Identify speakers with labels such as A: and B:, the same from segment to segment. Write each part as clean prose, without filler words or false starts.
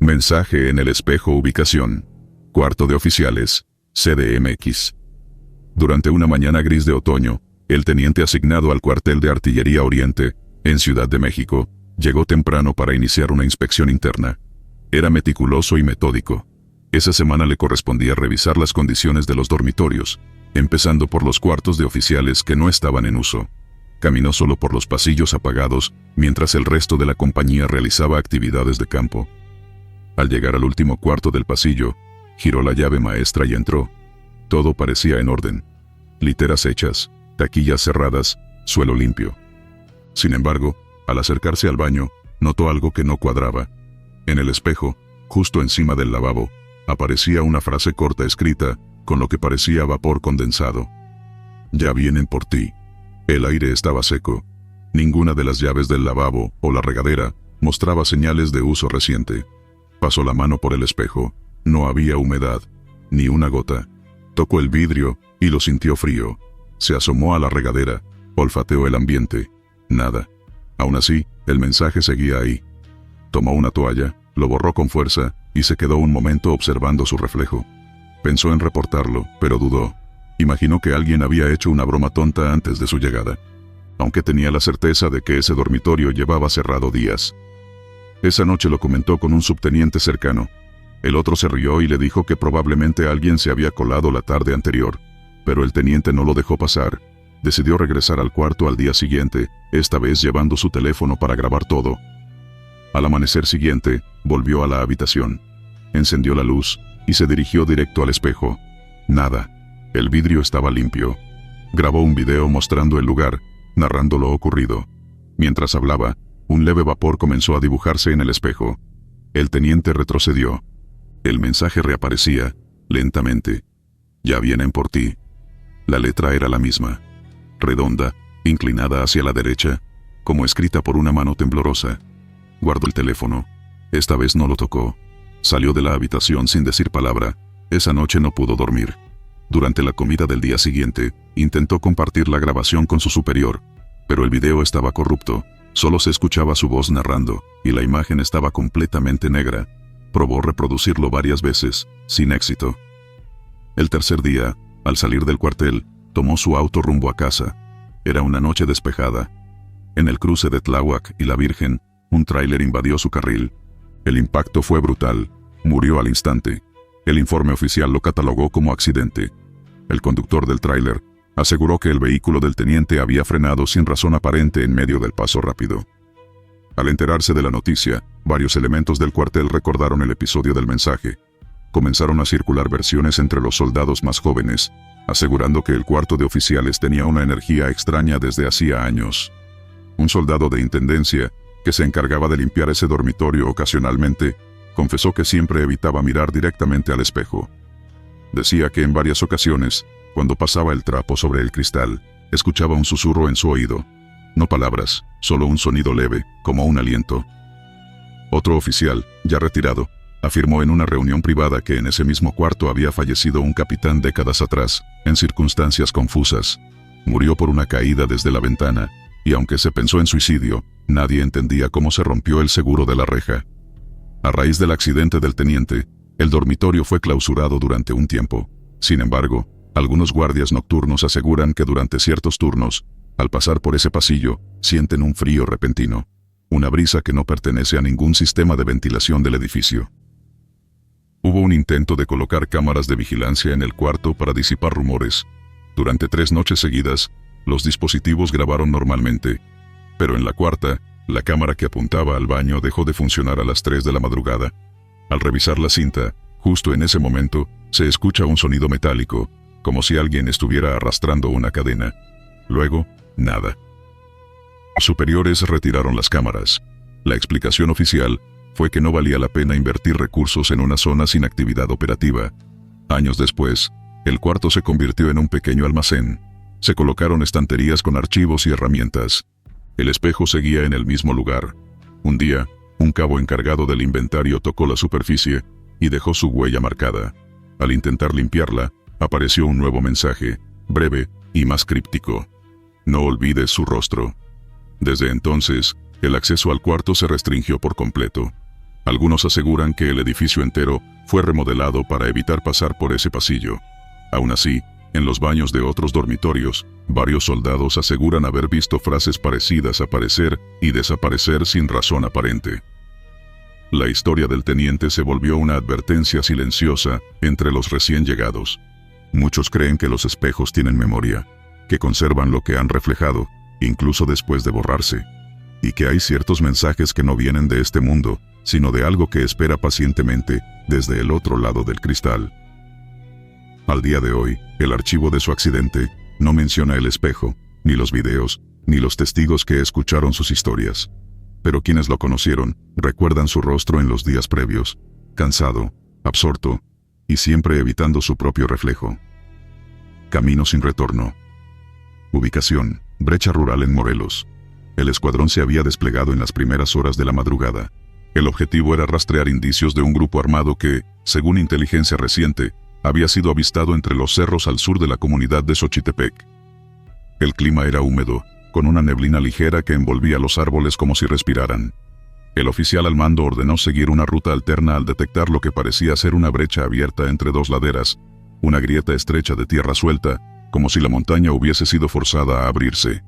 A: Mensaje en el espejo. Ubicación: Cuarto de Oficiales, CDMX. Durante una mañana gris de otoño, el teniente asignado al cuartel de Artillería Oriente, en Ciudad de México, llegó temprano para iniciar una inspección interna. Era meticuloso y metódico. Esa semana le correspondía revisar las condiciones de los dormitorios, empezando por los cuartos de oficiales que no estaban en uso. Caminó solo por los pasillos apagados, mientras el resto de la compañía realizaba actividades de campo. Al llegar al último cuarto del pasillo, giró la llave maestra y entró. Todo parecía en orden. Literas hechas, taquillas cerradas, suelo limpio. Sin embargo, al acercarse al baño, notó algo que no cuadraba. En el espejo, justo encima del lavabo, aparecía una frase corta escrita, con lo que parecía vapor condensado. «Ya vienen por ti». El aire estaba seco. Ninguna de las llaves del lavabo o la regadera mostraba señales de uso reciente. Pasó la mano por el espejo. No había humedad, ni una gota. Tocó el vidrio y lo sintió frío. Se asomó a la regadera, olfateó el ambiente. Nada. Aún así, el mensaje seguía ahí. Tomó una toalla, lo borró con fuerza y se quedó un momento observando su reflejo. Pensó en reportarlo, pero dudó. Imaginó que alguien había hecho una broma tonta antes de su llegada. Aunque tenía la certeza de que ese dormitorio llevaba cerrado días. Esa noche lo comentó con un subteniente cercano. El otro se rió y le dijo que probablemente alguien se había colado la tarde anterior, pero el teniente no lo dejó pasar. Decidió regresar al cuarto al día siguiente, esta vez llevando su teléfono para grabar todo. Al amanecer siguiente, volvió a la habitación. Encendió la luz y se dirigió directo al espejo. Nada. El vidrio estaba limpio. Grabó un video mostrando el lugar, narrando lo ocurrido. Mientras hablaba, un leve vapor comenzó a dibujarse en el espejo. El teniente retrocedió. El mensaje reaparecía, lentamente. «Ya vienen por ti». La letra era la misma. Redonda, inclinada hacia la derecha, como escrita por una mano temblorosa. Guardó el teléfono. Esta vez no lo tocó. Salió de la habitación sin decir palabra. Esa noche no pudo dormir. Durante la comida del día siguiente, intentó compartir la grabación con su superior, pero el video estaba corrupto. Solo se escuchaba su voz narrando, y la imagen estaba completamente negra. Probó reproducirlo varias veces, sin éxito. El tercer día, al salir del cuartel, tomó su auto rumbo a casa. Era una noche despejada. En el cruce de Tláhuac y La Virgen, un tráiler invadió su carril. El impacto fue brutal. Murió al instante. El informe oficial lo catalogó como accidente. El conductor del tráiler aseguró que el vehículo del teniente había frenado sin razón aparente en medio del paso rápido. Al enterarse de la noticia, varios elementos del cuartel recordaron el episodio del mensaje. Comenzaron a circular versiones entre los soldados más jóvenes, asegurando que el cuarto de oficiales tenía una energía extraña desde hacía años. Un soldado de intendencia, que se encargaba de limpiar ese dormitorio ocasionalmente, confesó que siempre evitaba mirar directamente al espejo. Decía que en varias ocasiones, cuando pasaba el trapo sobre el cristal, escuchaba un susurro en su oído. No palabras, solo un sonido leve, como un aliento. Otro oficial, ya retirado, afirmó en una reunión privada que en ese mismo cuarto había fallecido un capitán décadas atrás, en circunstancias confusas. Murió por una caída desde la ventana, y aunque se pensó en suicidio, nadie entendía cómo se rompió el seguro de la reja. A raíz del accidente del teniente, el dormitorio fue clausurado durante un tiempo. Sin embargo, algunos guardias nocturnos aseguran que durante ciertos turnos, al pasar por ese pasillo, sienten un frío repentino. Una brisa que no pertenece a ningún sistema de ventilación del edificio. Hubo un intento de colocar cámaras de vigilancia en el cuarto para disipar rumores. Durante 3 noches seguidas, los dispositivos grabaron normalmente. Pero en la cuarta, la cámara que apuntaba al baño dejó de funcionar a las 3 de la madrugada. Al revisar la cinta, justo en ese momento, se escucha un sonido metálico, como si alguien estuviera arrastrando una cadena. Luego, nada. Los superiores retiraron las cámaras. La explicación oficial fue que no valía la pena invertir recursos en una zona sin actividad operativa. Años después, el cuarto se convirtió en un pequeño almacén. Se colocaron estanterías con archivos y herramientas. El espejo seguía en el mismo lugar. Un día, un cabo encargado del inventario tocó la superficie y dejó su huella marcada. Al intentar limpiarla, apareció un nuevo mensaje, breve y más críptico. No olvides su rostro. Desde entonces, el acceso al cuarto se restringió por completo. Algunos aseguran que el edificio entero fue remodelado para evitar pasar por ese pasillo. Aún así, en los baños de otros dormitorios, varios soldados aseguran haber visto frases parecidas aparecer y desaparecer sin razón aparente. La historia del teniente se volvió una advertencia silenciosa entre los recién llegados. Muchos creen que los espejos tienen memoria, que conservan lo que han reflejado, incluso después de borrarse, y que hay ciertos mensajes que no vienen de este mundo, sino de algo que espera pacientemente desde el otro lado del cristal. Al día de hoy, el archivo de su accidente no menciona el espejo, ni los videos, ni los testigos que escucharon sus historias. Pero quienes lo conocieron recuerdan su rostro en los días previos, cansado, absorto, y siempre evitando su propio reflejo. Camino sin retorno. Ubicación: brecha rural en Morelos. El escuadrón se había desplegado en las primeras horas de la madrugada. El objetivo era rastrear indicios de un grupo armado que, según inteligencia reciente, había sido avistado entre los cerros al sur de la comunidad de Xochitepec. El clima era húmedo, con una neblina ligera que envolvía los árboles como si respiraran. El oficial al mando ordenó seguir una ruta alterna al detectar lo que parecía ser una brecha abierta entre dos laderas, una grieta estrecha de tierra suelta, como si la montaña hubiese sido forzada a abrirse.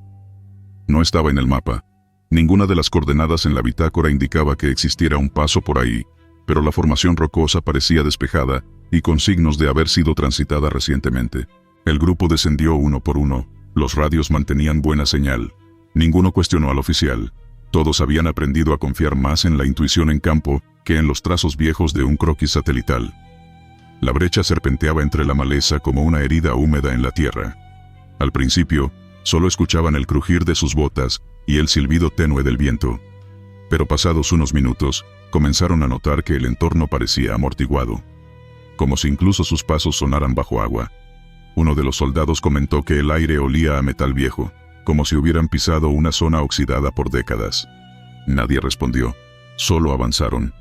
A: No estaba en el mapa. Ninguna de las coordenadas en la bitácora indicaba que existiera un paso por ahí, pero la formación rocosa parecía despejada y con signos de haber sido transitada recientemente. El grupo descendió uno por uno. Los radios mantenían buena señal. Ninguno cuestionó al oficial. Todos habían aprendido a confiar más en la intuición en campo que en los trazos viejos de un croquis satelital. La brecha serpenteaba entre la maleza como una herida húmeda en la tierra. Al principio, solo escuchaban el crujir de sus botas y el silbido tenue del viento. Pero pasados unos minutos, comenzaron a notar que el entorno parecía amortiguado, como si incluso sus pasos sonaran bajo agua. Uno de los soldados comentó que el aire olía a metal viejo, como si hubieran pisado una zona oxidada por décadas. Nadie respondió, solo avanzaron.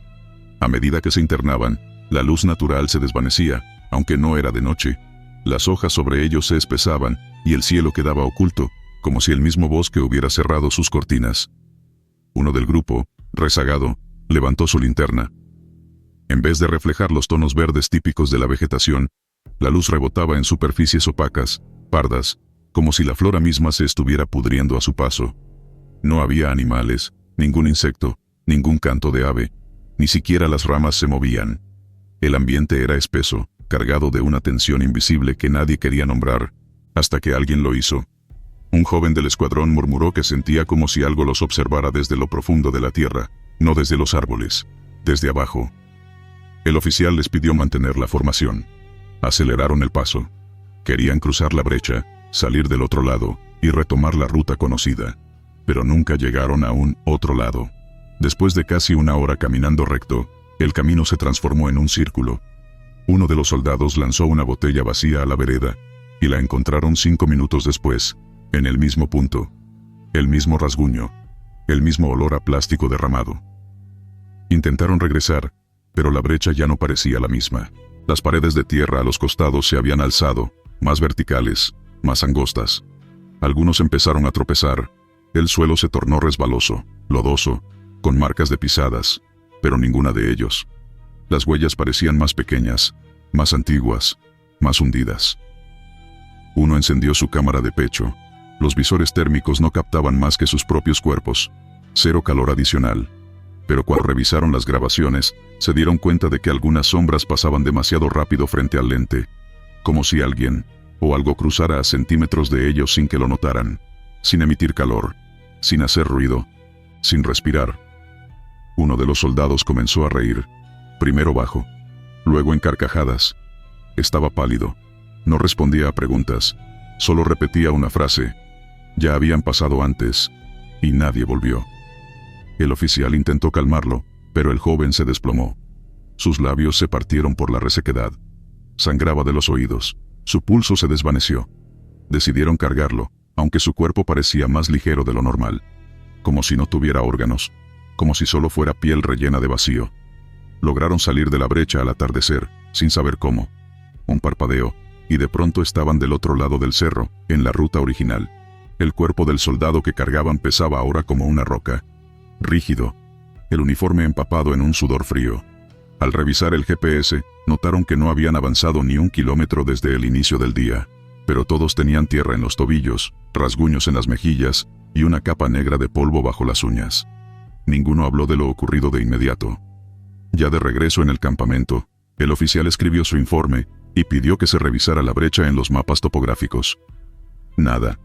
A: A medida que se internaban, la luz natural se desvanecía, aunque no era de noche. Las hojas sobre ellos se espesaban y el cielo quedaba oculto, como si el mismo bosque hubiera cerrado sus cortinas. Uno del grupo, rezagado, levantó su linterna. En vez de reflejar los tonos verdes típicos de la vegetación, la luz rebotaba en superficies opacas, pardas, como si la flora misma se estuviera pudriendo a su paso. No había animales, ningún insecto, ningún canto de ave, ni siquiera las ramas se movían. El ambiente era espeso, cargado de una tensión invisible que nadie quería nombrar, hasta que alguien lo hizo. Un joven del escuadrón murmuró que sentía como si algo los observara desde lo profundo de la tierra, no desde los árboles, desde abajo. El oficial les pidió mantener la formación. Aceleraron el paso. Querían cruzar la brecha, salir del otro lado y retomar la ruta conocida, pero nunca llegaron a un otro lado. Después de casi una hora caminando recto, el camino se transformó en un círculo. Uno de los soldados lanzó una botella vacía a la vereda, y la encontraron 5 minutos después, en el mismo punto. El mismo rasguño, el mismo olor a plástico derramado. Intentaron regresar, pero la brecha ya no parecía la misma. Las paredes de tierra a los costados se habían alzado, más verticales, más angostas. Algunos empezaron a tropezar. El suelo se tornó resbaloso, lodoso, con marcas de pisadas, pero ninguna de ellos. Las huellas parecían más pequeñas, más antiguas, más hundidas. Uno encendió su cámara de pecho. Los visores térmicos no captaban más que sus propios cuerpos. Cero calor adicional. Pero cuando revisaron las grabaciones, se dieron cuenta de que algunas sombras pasaban demasiado rápido frente al lente, como si alguien o algo cruzara a centímetros de ellos sin que lo notaran, sin emitir calor, sin hacer ruido, sin respirar. Uno de los soldados comenzó a reír, primero bajo, luego en carcajadas. Estaba pálido, no respondía a preguntas, solo repetía una frase. Ya habían pasado antes, y nadie volvió. El oficial intentó calmarlo, pero el joven se desplomó. Sus labios se partieron por la resequedad. Sangraba de los oídos. Su pulso se desvaneció. Decidieron cargarlo, aunque su cuerpo parecía más ligero de lo normal. Como si no tuviera órganos. Como si solo fuera piel rellena de vacío. Lograron salir de la brecha al atardecer, sin saber cómo. Un parpadeo, y de pronto estaban del otro lado del cerro, en la ruta original. El cuerpo del soldado que cargaban pesaba ahora como una roca. Rígido, el uniforme empapado en un sudor frío. Al revisar el GPS, notaron que no habían avanzado ni un kilómetro desde el inicio del día, pero todos tenían tierra en los tobillos, rasguños en las mejillas y una capa negra de polvo bajo las uñas. Ninguno habló de lo ocurrido de inmediato. Ya de regreso en el campamento, el oficial escribió su informe y pidió que se revisara la brecha en los mapas topográficos. Nada,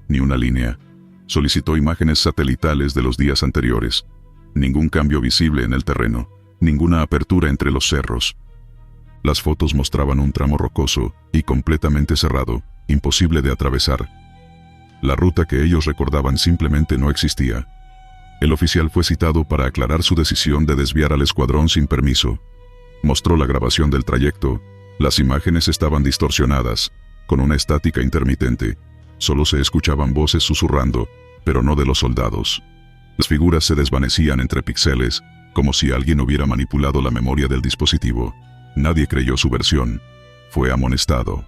A: ni una línea. Solicitó imágenes satelitales de los días anteriores. Ningún cambio visible en el terreno, ninguna apertura entre los cerros. Las fotos mostraban un tramo rocoso y completamente cerrado, imposible de atravesar. La ruta que ellos recordaban simplemente no existía. El oficial fue citado para aclarar su decisión de desviar al escuadrón sin permiso. Mostró la grabación del trayecto. Las imágenes estaban distorsionadas, con una estática intermitente. Solo se escuchaban voces susurrando, pero no de los soldados. Las figuras se desvanecían entre píxeles, como si alguien hubiera manipulado la memoria del dispositivo. Nadie creyó su versión. Fue amonestado.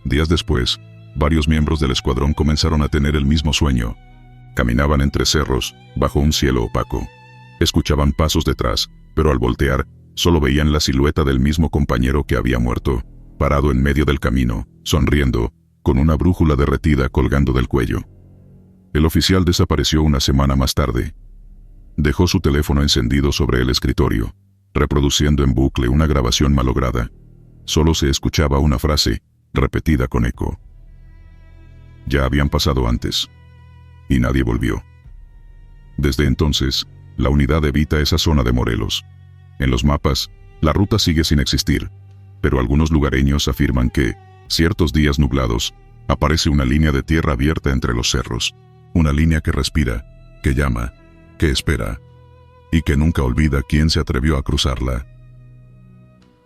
A: Días después, varios miembros del escuadrón comenzaron a tener el mismo sueño. Caminaban entre cerros, bajo un cielo opaco. Escuchaban pasos detrás, pero al voltear, solo veían la silueta del mismo compañero que había muerto, parado en medio del camino, sonriendo, con una brújula derretida colgando del cuello. El oficial desapareció una semana más tarde. Dejó su teléfono encendido sobre el escritorio, reproduciendo en bucle una grabación malograda. Solo se escuchaba una frase, repetida con eco. Ya habían pasado antes. Y nadie volvió. Desde entonces, la unidad evita esa zona de Morelos. En los mapas, la ruta sigue sin existir, pero algunos lugareños afirman que, ciertos días nublados, aparece una línea de tierra abierta entre los cerros. Una línea que respira, que llama, que espera, y que nunca olvida quién se atrevió a cruzarla.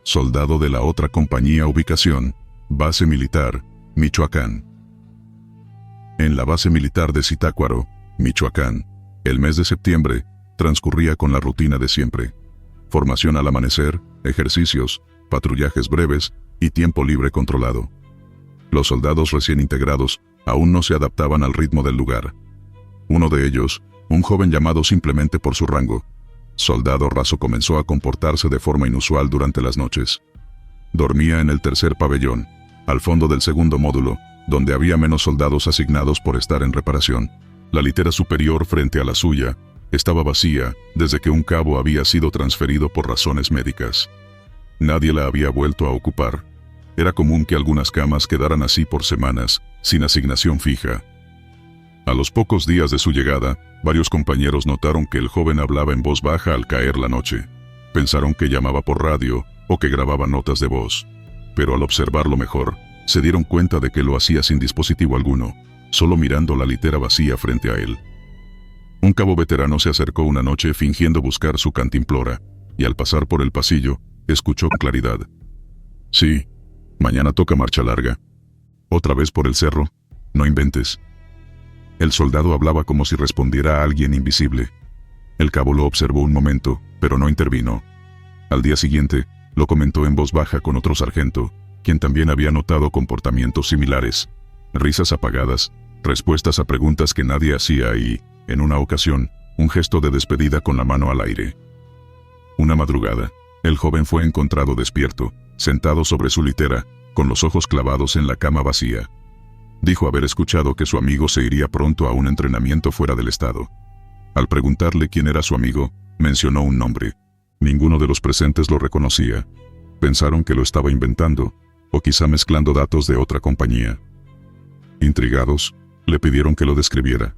A: Soldado de la otra compañía. Ubicación: Base Militar, Michoacán. En la base militar de Zitácuaro, Michoacán, el mes de septiembre transcurría con la rutina de siempre. Formación al amanecer, ejercicios, patrullajes breves y tiempo libre controlado. Los soldados recién integrados aún no se adaptaban al ritmo del lugar. Uno de ellos, un joven llamado simplemente por su rango, Soldado Raso, comenzó a comportarse de forma inusual durante las noches. Dormía en el tercer pabellón, al fondo del segundo módulo, donde había menos soldados asignados por estar en reparación. La litera superior frente a la suya estaba vacía desde que un cabo había sido transferido por razones médicas. Nadie la había vuelto a ocupar. Era común que algunas camas quedaran así por semanas, sin asignación fija. A los pocos días de su llegada, varios compañeros notaron que el joven hablaba en voz baja al caer la noche. Pensaron que llamaba por radio o que grababa notas de voz. Pero al observarlo mejor, se dieron cuenta de que lo hacía sin dispositivo alguno, solo mirando la litera vacía frente a él. Un cabo veterano se acercó una noche fingiendo buscar su cantimplora, y al pasar por el pasillo, escuchó con claridad: «Sí, mañana toca marcha larga. ¿Otra vez por el cerro? No inventes». El soldado hablaba como si respondiera a alguien invisible. El cabo lo observó un momento, pero no intervino. Al día siguiente, lo comentó en voz baja con otro sargento, quien también había notado comportamientos similares. Risas apagadas, respuestas a preguntas que nadie hacía y, en una ocasión, un gesto de despedida con la mano al aire. Una madrugada, el joven fue encontrado despierto, sentado sobre su litera, con los ojos clavados en la cama vacía. Dijo haber escuchado que su amigo se iría pronto a un entrenamiento fuera del estado. Al preguntarle quién era su amigo, mencionó un nombre. Ninguno de los presentes lo reconocía. Pensaron que lo estaba inventando, o quizá mezclando datos de otra compañía. Intrigados, le pidieron que lo describiera.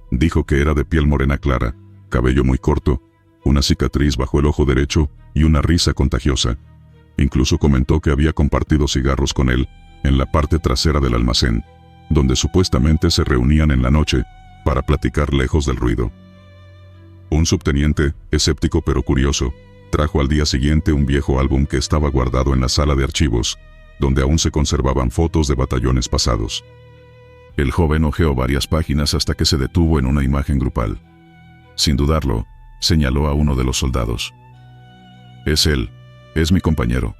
A: Dijo que era de piel morena clara, cabello muy corto, una cicatriz bajo el ojo derecho y una risa contagiosa. Incluso comentó que había compartido cigarros con él en la parte trasera del almacén, donde supuestamente se reunían en la noche para platicar lejos del ruido. Un subteniente, escéptico pero curioso, trajo al día siguiente un viejo álbum que estaba guardado en la sala de archivos, donde aún se conservaban fotos de batallones pasados. El joven hojeó varias páginas hasta que se detuvo en una imagen grupal. Sin dudarlo, señaló a uno de los soldados. «Es él, es mi compañero».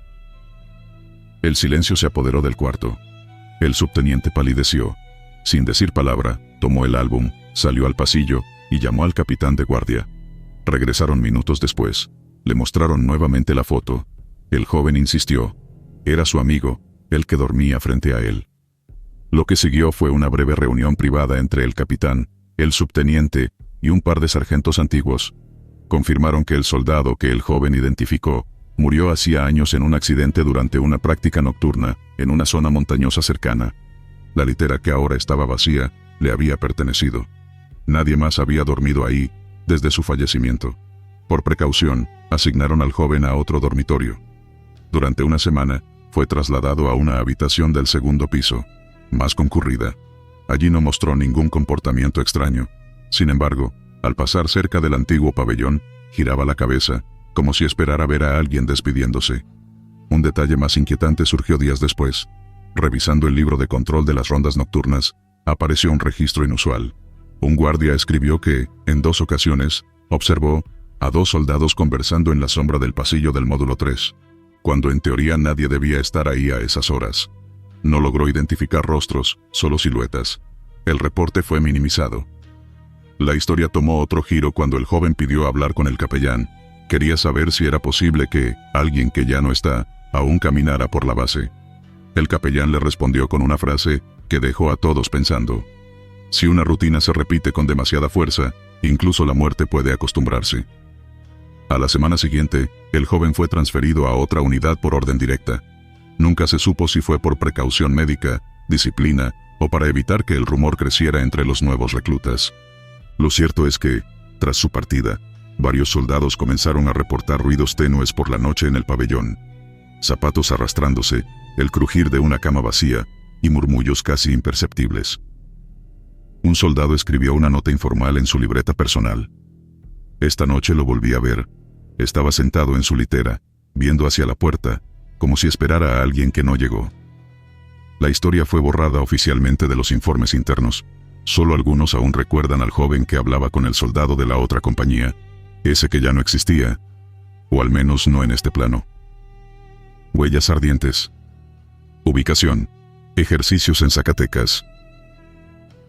A: El silencio se apoderó del cuarto. El subteniente palideció. Sin decir palabra, tomó el álbum, salió al pasillo y llamó al capitán de guardia. Regresaron minutos después. Le mostraron nuevamente la foto. El joven insistió. Era su amigo, el que dormía frente a él. Lo que siguió fue una breve reunión privada entre el capitán, el subteniente y un par de sargentos antiguos. Confirmaron que el soldado que el joven identificó murió hacía años en un accidente durante una práctica nocturna en una zona montañosa cercana. La litera, que ahora estaba vacía, le había pertenecido. Nadie más había dormido ahí desde su fallecimiento. Por precaución, asignaron al joven a otro dormitorio. Durante una semana, fue trasladado a una habitación del segundo piso, más concurrida. Allí no mostró ningún comportamiento extraño. Sin embargo, al pasar cerca del antiguo pabellón, giraba la cabeza, como si esperara ver a alguien despidiéndose. Un detalle más inquietante surgió días después. Revisando el libro de control de las rondas nocturnas, apareció un registro inusual. Un guardia escribió que, en 2 ocasiones, observó a 2 soldados conversando en la sombra del pasillo del módulo 3, cuando en teoría nadie debía estar ahí a esas horas. No logró identificar rostros, solo siluetas. El reporte fue minimizado. La historia tomó otro giro cuando el joven pidió hablar con el capellán. Quería saber si era posible que alguien que ya no está aún caminara por la base. El capellán le respondió con una frase que dejó a todos pensando. Si una rutina se repite con demasiada fuerza, incluso la muerte puede acostumbrarse. A la semana siguiente, el joven fue transferido a otra unidad por orden directa. Nunca se supo si fue por precaución médica, disciplina o para evitar que el rumor creciera entre los nuevos reclutas. Lo cierto es que, tras su partida, varios soldados comenzaron a reportar ruidos tenues por la noche en el pabellón. Zapatos arrastrándose, el crujir de una cama vacía y murmullos casi imperceptibles. Un soldado escribió una nota informal en su libreta personal. Esta noche lo volví a ver. Estaba sentado en su litera, viendo hacia la puerta, como si esperara a alguien que no llegó. La historia fue borrada oficialmente de los informes internos. Solo algunos aún recuerdan al joven que hablaba con el soldado de la otra compañía, ese que ya no existía, o al menos no en este plano. Huellas ardientes. Ubicación: ejercicios en Zacatecas.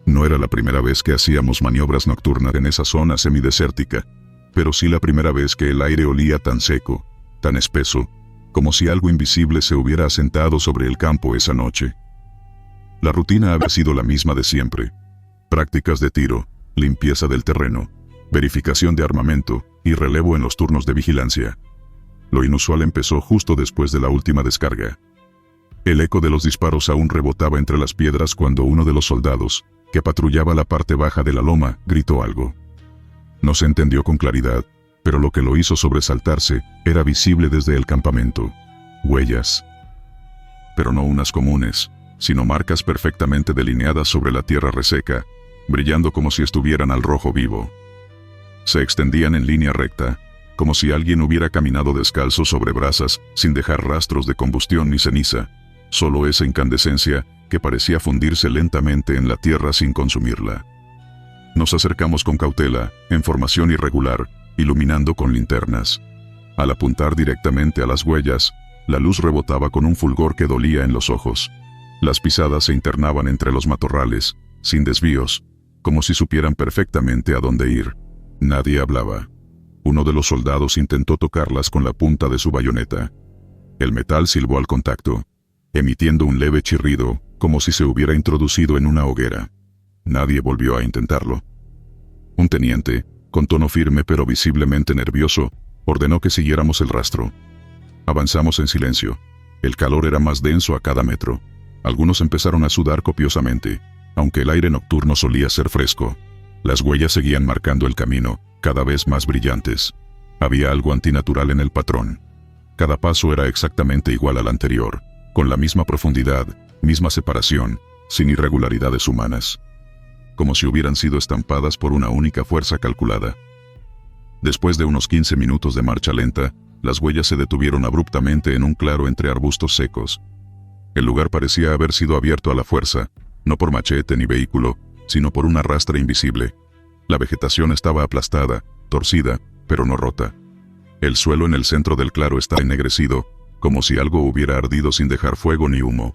A: No era la primera vez que hacíamos maniobras nocturnas en esa zona semidesértica, pero sí la primera vez que el aire olía tan seco, tan espeso, como si algo invisible se hubiera asentado sobre el campo esa noche. La rutina había sido la misma de siempre. Prácticas de tiro, limpieza del terreno, verificación de armamento y relevo en los turnos de vigilancia. Lo inusual empezó justo después de la última descarga. El eco de los disparos aún rebotaba entre las piedras cuando uno de los soldados, que patrullaba la parte baja de la loma, gritó algo. No se entendió con claridad, pero lo que lo hizo sobresaltarse era visible desde el campamento. Huellas. Pero no unas comunes, sino marcas perfectamente delineadas sobre la tierra reseca, brillando como si estuvieran al rojo vivo. Se extendían en línea recta, como si alguien hubiera caminado descalzo sobre brasas, sin dejar rastros de combustión ni ceniza, solo esa incandescencia que parecía fundirse lentamente en la tierra sin consumirla. Nos acercamos con cautela, en formación irregular, iluminando con linternas. Al apuntar directamente a las huellas, la luz rebotaba con un fulgor que dolía en los ojos. Las pisadas se internaban entre los matorrales, sin desvíos, como si supieran perfectamente a dónde ir. Nadie hablaba. Uno de los soldados intentó tocarlas con la punta de su bayoneta. El metal silbó al contacto, emitiendo un leve chirrido, como si se hubiera introducido en una hoguera. Nadie volvió a intentarlo. Un teniente, con tono firme pero visiblemente nervioso, ordenó que siguiéramos el rastro. Avanzamos en silencio. El calor era más denso a cada metro. Algunos empezaron a sudar copiosamente, aunque el aire nocturno solía ser fresco. Las huellas seguían marcando el camino, cada vez más brillantes. Había algo antinatural en el patrón. Cada paso era exactamente igual al anterior, con la misma profundidad, misma separación, sin irregularidades humanas. Como si hubieran sido estampadas por una única fuerza calculada. Después de unos 15 minutos de marcha lenta, las huellas se detuvieron abruptamente en un claro entre arbustos secos. El lugar parecía haber sido abierto a la fuerza, no por machete ni vehículo, sino por una rastra invisible. La vegetación estaba aplastada, torcida, pero no rota. El suelo en el centro del claro estaba ennegrecido, como si algo hubiera ardido sin dejar fuego ni humo.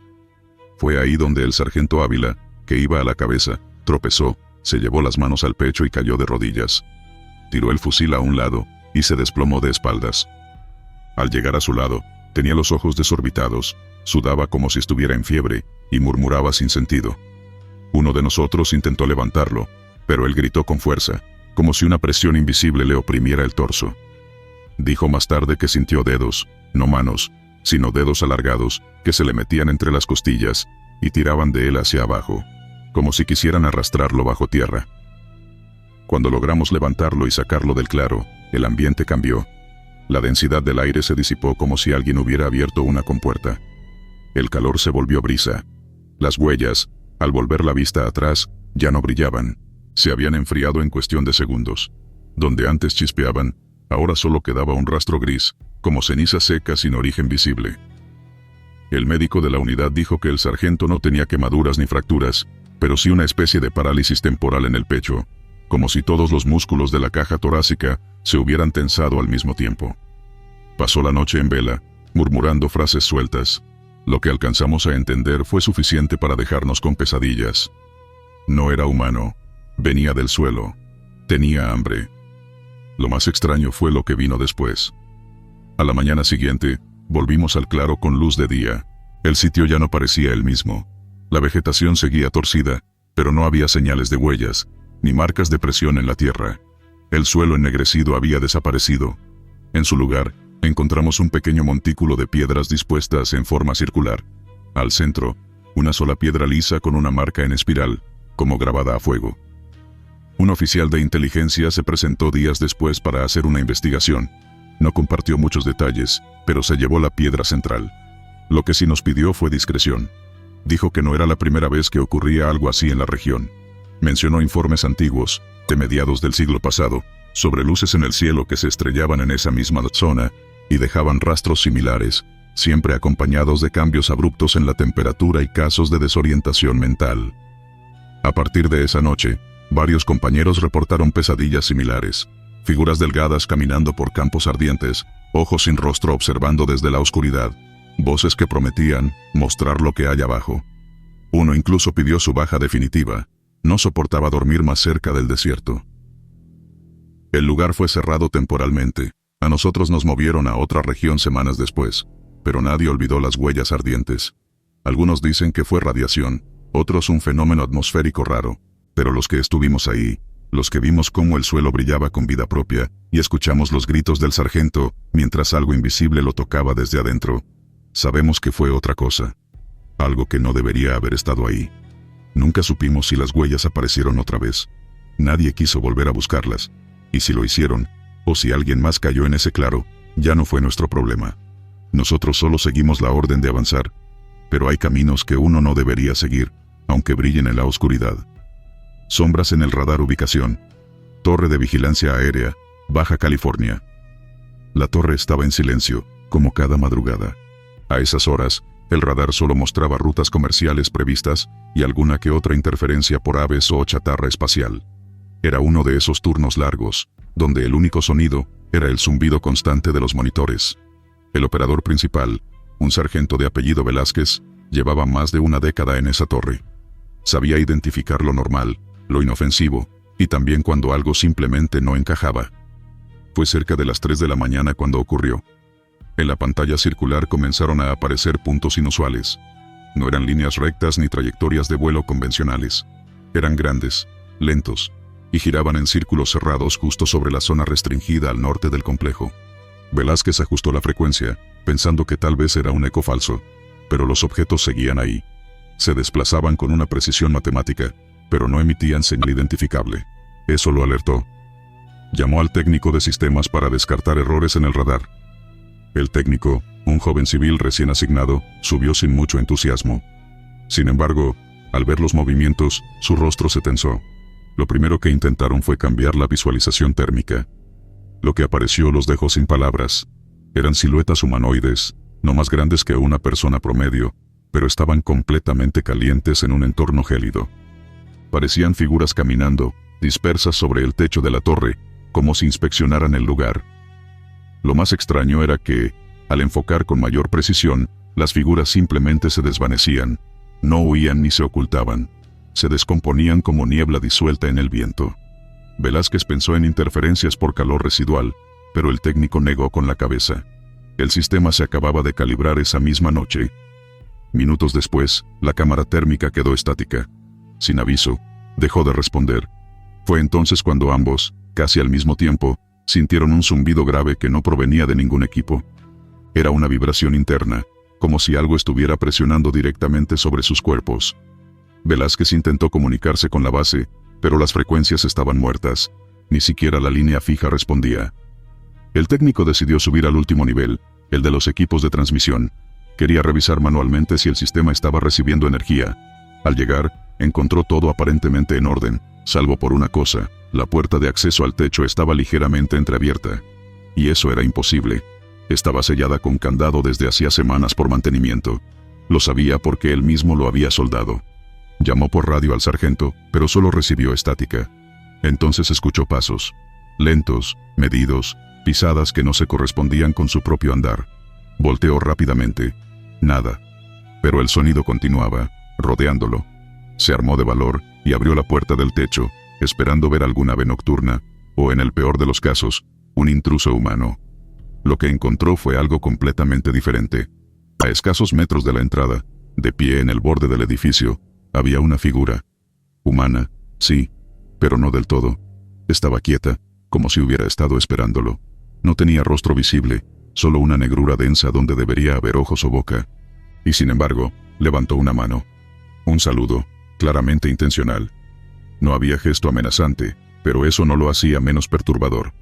A: Fue ahí donde el sargento Ávila, que iba a la cabeza, tropezó, se llevó las manos al pecho y cayó de rodillas. tiró el fusil a un lado y se desplomó de espaldas. Al llegar a su lado, tenía los ojos desorbitados, sudaba como si estuviera en fiebre y murmuraba sin sentido. Uno de nosotros intentó levantarlo, pero él gritó con fuerza, como si una presión invisible le oprimiera el torso. Dijo más tarde que sintió dedos, no manos, sino dedos alargados, que se le metían entre las costillas y tiraban de él hacia abajo, como si quisieran arrastrarlo bajo tierra. Cuando logramos levantarlo y sacarlo del claro, el ambiente cambió. La densidad del aire se disipó como si alguien hubiera abierto una compuerta. El calor se volvió brisa. Las huellas, al volver la vista atrás, ya no brillaban. Se habían enfriado en cuestión de segundos. Donde antes chispeaban, ahora solo quedaba un rastro gris, como ceniza seca sin origen visible. El médico de la unidad dijo que el sargento no tenía quemaduras ni fracturas, pero sí una especie de parálisis temporal en el pecho, como si todos los músculos de la caja torácica se hubieran tensado al mismo tiempo. Pasó la noche en vela, murmurando frases sueltas. Lo que alcanzamos a entender fue suficiente para dejarnos con pesadillas. No era humano, venía del suelo, tenía hambre. Lo más extraño fue lo que vino después. A la mañana siguiente, volvimos al claro con luz de día. El sitio ya no parecía el mismo. La vegetación seguía torcida, pero no había señales de huellas, ni marcas de presión en la tierra. El suelo ennegrecido había desaparecido. En su lugar, encontramos un pequeño montículo de piedras dispuestas en forma circular. Al centro, una sola piedra lisa con una marca en espiral, como grabada a fuego. Un oficial de inteligencia se presentó días después para hacer una investigación. No compartió muchos detalles, pero se llevó la piedra central. Lo que sí nos pidió fue discreción. Dijo que no era la primera vez que ocurría algo así en la región. Mencionó informes antiguos, de mediados del siglo pasado, sobre luces en el cielo que se estrellaban en esa misma zona y dejaban rastros similares, siempre acompañados de cambios abruptos en la temperatura y casos de desorientación mental. A partir de esa noche, varios compañeros reportaron pesadillas similares, figuras delgadas caminando por campos ardientes, ojos sin rostro observando desde la oscuridad, voces que prometían mostrar lo que hay abajo. Uno incluso pidió su baja definitiva, no soportaba dormir más cerca del desierto. El lugar fue cerrado temporalmente, a nosotros nos movieron a otra región semanas después, pero nadie olvidó las huellas ardientes. Algunos dicen que fue radiación, otros un fenómeno atmosférico raro, pero los que estuvimos ahí, los que vimos cómo el suelo brillaba con vida propia, y escuchamos los gritos del sargento, mientras algo invisible lo tocaba desde adentro, sabemos que fue otra cosa. Algo que no debería haber estado ahí. Nunca supimos si las huellas aparecieron otra vez. Nadie quiso volver a buscarlas, y si lo hicieron, o si alguien más cayó en ese claro, ya no fue nuestro problema. Nosotros solo seguimos la orden de avanzar, pero hay caminos que uno no debería seguir, aunque brillen en la oscuridad. Sombras en el radar ubicación. Torre de Vigilancia Aérea, Baja California. La torre estaba en silencio, como cada madrugada. A esas horas, el radar solo mostraba rutas comerciales previstas y alguna que otra interferencia por aves o chatarra espacial. Era uno de esos turnos largos, donde el único sonido era el zumbido constante de los monitores. El operador principal, un sargento de apellido Velázquez, llevaba más de una década en esa torre. Sabía identificar lo normal, lo inofensivo, y también cuando algo simplemente no encajaba. Fue cerca de las 3 de la mañana cuando ocurrió. En la pantalla circular comenzaron a aparecer puntos inusuales. No eran líneas rectas ni trayectorias de vuelo convencionales. Eran grandes, lentos, y giraban en círculos cerrados justo sobre la zona restringida al norte del complejo. Velázquez ajustó la frecuencia, pensando que tal vez era un eco falso, pero los objetos seguían ahí. Se desplazaban con una precisión matemática, pero no emitían señal identificable. Eso lo alertó. Llamó al técnico de sistemas para descartar errores en el radar. El técnico, un joven civil recién asignado, subió sin mucho entusiasmo. Sin embargo, al ver los movimientos, su rostro se tensó. Lo primero que intentaron fue cambiar la visualización térmica. Lo que apareció los dejó sin palabras. Eran siluetas humanoides, no más grandes que una persona promedio, pero estaban completamente calientes en un entorno gélido. Parecían figuras caminando, dispersas sobre el techo de la torre, como si inspeccionaran el lugar. Lo más extraño era que, al enfocar con mayor precisión, las figuras simplemente se desvanecían, no huían ni se ocultaban, se descomponían como niebla disuelta en el viento. Velázquez pensó en interferencias por calor residual, pero el técnico negó con la cabeza. El sistema se acababa de calibrar esa misma noche. Minutos después, la cámara térmica quedó estática. Sin aviso, dejó de responder. Fue entonces cuando ambos, casi al mismo tiempo, sintieron un zumbido grave que no provenía de ningún equipo. Era una vibración interna, como si algo estuviera presionando directamente sobre sus cuerpos. Velázquez intentó comunicarse con la base, pero las frecuencias estaban muertas. Ni siquiera la línea fija respondía. El técnico decidió subir al último nivel, el de los equipos de transmisión. Quería revisar manualmente si el sistema estaba recibiendo energía. Al llegar, encontró todo aparentemente en orden, salvo por una cosa: la puerta de acceso al techo estaba ligeramente entreabierta. Y eso era imposible. Estaba sellada con candado desde hacía semanas por mantenimiento. Lo sabía porque él mismo lo había soldado. Llamó por radio al sargento, pero solo recibió estática. Entonces escuchó pasos. Lentos, medidos, pisadas que no se correspondían con su propio andar. Volteó rápidamente. Nada. Pero el sonido continuaba, rodeándolo. Se armó de valor y abrió la puerta del techo, esperando ver alguna ave nocturna, o en el peor de los casos, un intruso humano. Lo que encontró fue algo completamente diferente. A escasos metros de la entrada, de pie en el borde del edificio, había una figura. Humana, sí, pero no del todo. Estaba quieta, como si hubiera estado esperándolo. No tenía rostro visible, solo una negrura densa donde debería haber ojos o boca. Y sin embargo, levantó una mano. Un saludo, claramente intencional. No había gesto amenazante, pero eso no lo hacía menos perturbador.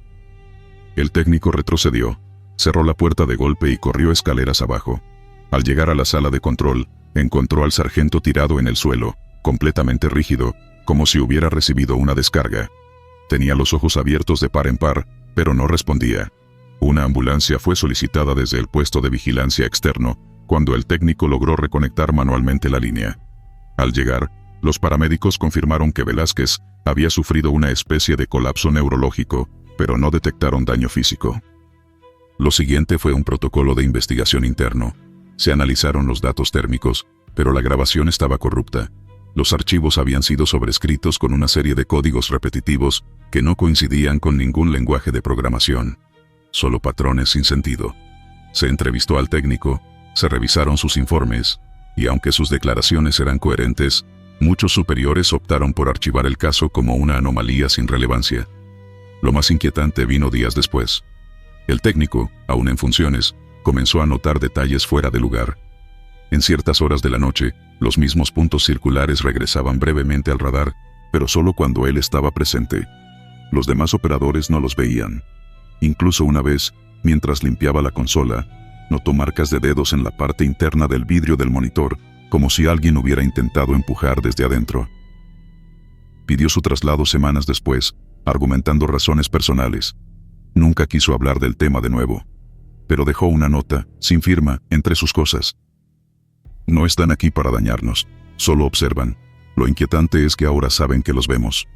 A: El técnico retrocedió, cerró la puerta de golpe y corrió escaleras abajo. Al llegar a la sala de control, encontró al sargento tirado en el suelo, completamente rígido, como si hubiera recibido una descarga. Tenía los ojos abiertos de par en par, pero no respondía. Una ambulancia fue solicitada desde el puesto de vigilancia externo, cuando el técnico logró reconectar manualmente la línea. Al llegar, los paramédicos confirmaron que Velázquez había sufrido una especie de colapso neurológico, pero no detectaron daño físico. Lo siguiente fue un protocolo de investigación interno. Se analizaron los datos térmicos, pero la grabación estaba corrupta. Los archivos habían sido sobrescritos con una serie de códigos repetitivos que no coincidían con ningún lenguaje de programación. Solo patrones sin sentido. Se entrevistó al técnico, se revisaron sus informes, y aunque sus declaraciones eran coherentes, muchos superiores optaron por archivar el caso como una anomalía sin relevancia. Lo más inquietante vino días después. El técnico, aún en funciones, comenzó a notar detalles fuera de lugar. En ciertas horas de la noche, los mismos puntos circulares regresaban brevemente al radar, pero solo cuando él estaba presente. Los demás operadores no los veían. Incluso una vez, mientras limpiaba la consola, notó marcas de dedos en la parte interna del vidrio del monitor, como si alguien hubiera intentado empujar desde adentro. Pidió su traslado semanas después, argumentando razones personales. Nunca quiso hablar del tema de nuevo. Pero dejó una nota, sin firma, entre sus cosas. No están aquí para dañarnos, solo observan. Lo inquietante es que ahora saben que los vemos.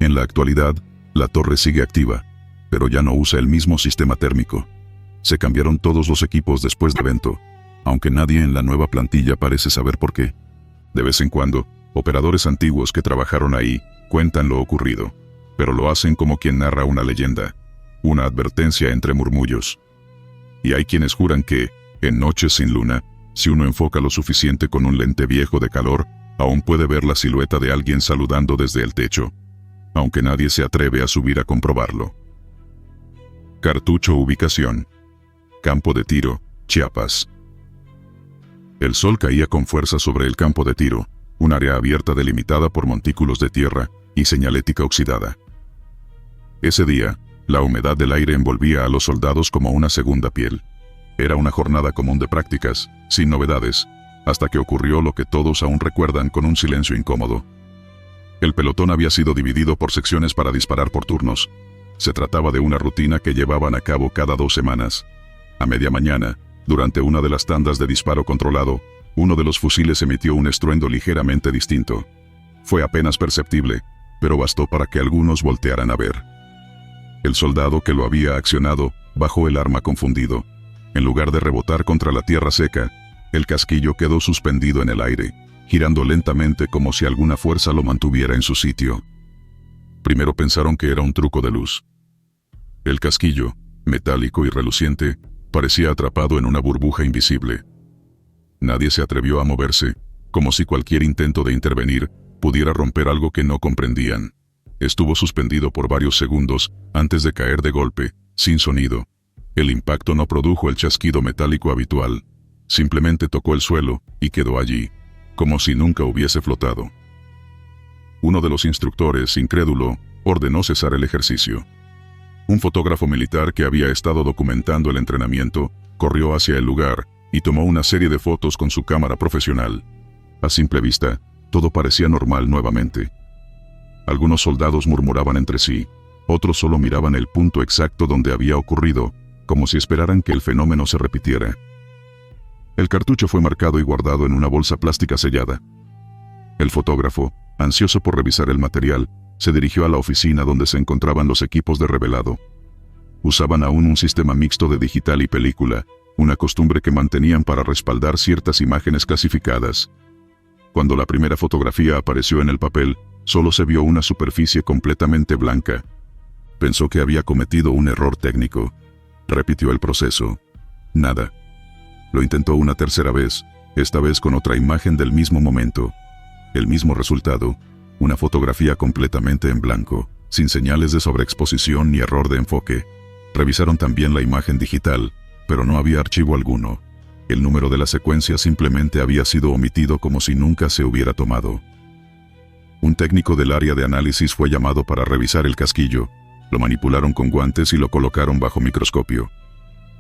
A: En la actualidad, la torre sigue activa, pero ya no usa el mismo sistema térmico. Se cambiaron todos los equipos después del evento, aunque nadie en la nueva plantilla parece saber por qué. De vez en cuando, operadores antiguos que trabajaron ahí cuentan lo ocurrido, pero lo hacen como quien narra una leyenda, una advertencia entre murmullos. Y hay quienes juran que, en noches sin luna, si uno enfoca lo suficiente con un lente viejo de calor, aún puede ver la silueta de alguien saludando desde el techo, aunque nadie se atreve a subir a comprobarlo. Cartucho ubicación. Campo de tiro, Chiapas. El sol caía con fuerza sobre el campo de tiro, un área abierta delimitada por montículos de tierra y señalética oxidada. Ese día, la humedad del aire envolvía a los soldados como una segunda piel. Era una jornada común de prácticas, sin novedades, hasta que ocurrió lo que todos aún recuerdan con un silencio incómodo. El pelotón había sido dividido por secciones para disparar por turnos. Se trataba de una rutina que llevaban a cabo cada 2 semanas. A media mañana, durante una de las tandas de disparo controlado, uno de los fusiles emitió un estruendo ligeramente distinto. Fue apenas perceptible, pero bastó para que algunos voltearan a ver. El soldado que lo había accionado bajó el arma confundido. En lugar de rebotar contra la tierra seca, el casquillo quedó suspendido en el aire, girando lentamente como si alguna fuerza lo mantuviera en su sitio. Primero pensaron que era un truco de luz. El casquillo, metálico y reluciente, parecía atrapado en una burbuja invisible. Nadie se atrevió a moverse, como si cualquier intento de intervenir pudiera romper algo que no comprendían. Estuvo suspendido por varios segundos antes de caer de golpe, sin sonido. El impacto no produjo el chasquido metálico habitual. Simplemente tocó el suelo y quedó allí, como si nunca hubiese flotado. Uno de los instructores, incrédulo, ordenó cesar el ejercicio. Un fotógrafo militar que había estado documentando el entrenamiento corrió hacia el lugar y tomó una serie de fotos con su cámara profesional. A simple vista, todo parecía normal nuevamente. Algunos soldados murmuraban entre sí, otros solo miraban el punto exacto donde había ocurrido, como si esperaran que el fenómeno se repitiera. El cartucho fue marcado y guardado en una bolsa plástica sellada. El fotógrafo, ansioso por revisar el material, se dirigió a la oficina donde se encontraban los equipos de revelado. Usaban aún un sistema mixto de digital y película, una costumbre que mantenían para respaldar ciertas imágenes clasificadas. Cuando la primera fotografía apareció en el papel, solo se vio una superficie completamente blanca. Pensó que había cometido un error técnico. Repitió el proceso. Nada. Lo intentó una tercera vez, esta vez con otra imagen del mismo momento. El mismo resultado, una fotografía completamente en blanco, sin señales de sobreexposición ni error de enfoque. Revisaron también la imagen digital, pero no había archivo alguno. El número de la secuencia simplemente había sido omitido como si nunca se hubiera tomado. Un técnico del área de análisis fue llamado para revisar el casquillo. Lo manipularon con guantes y lo colocaron bajo microscopio.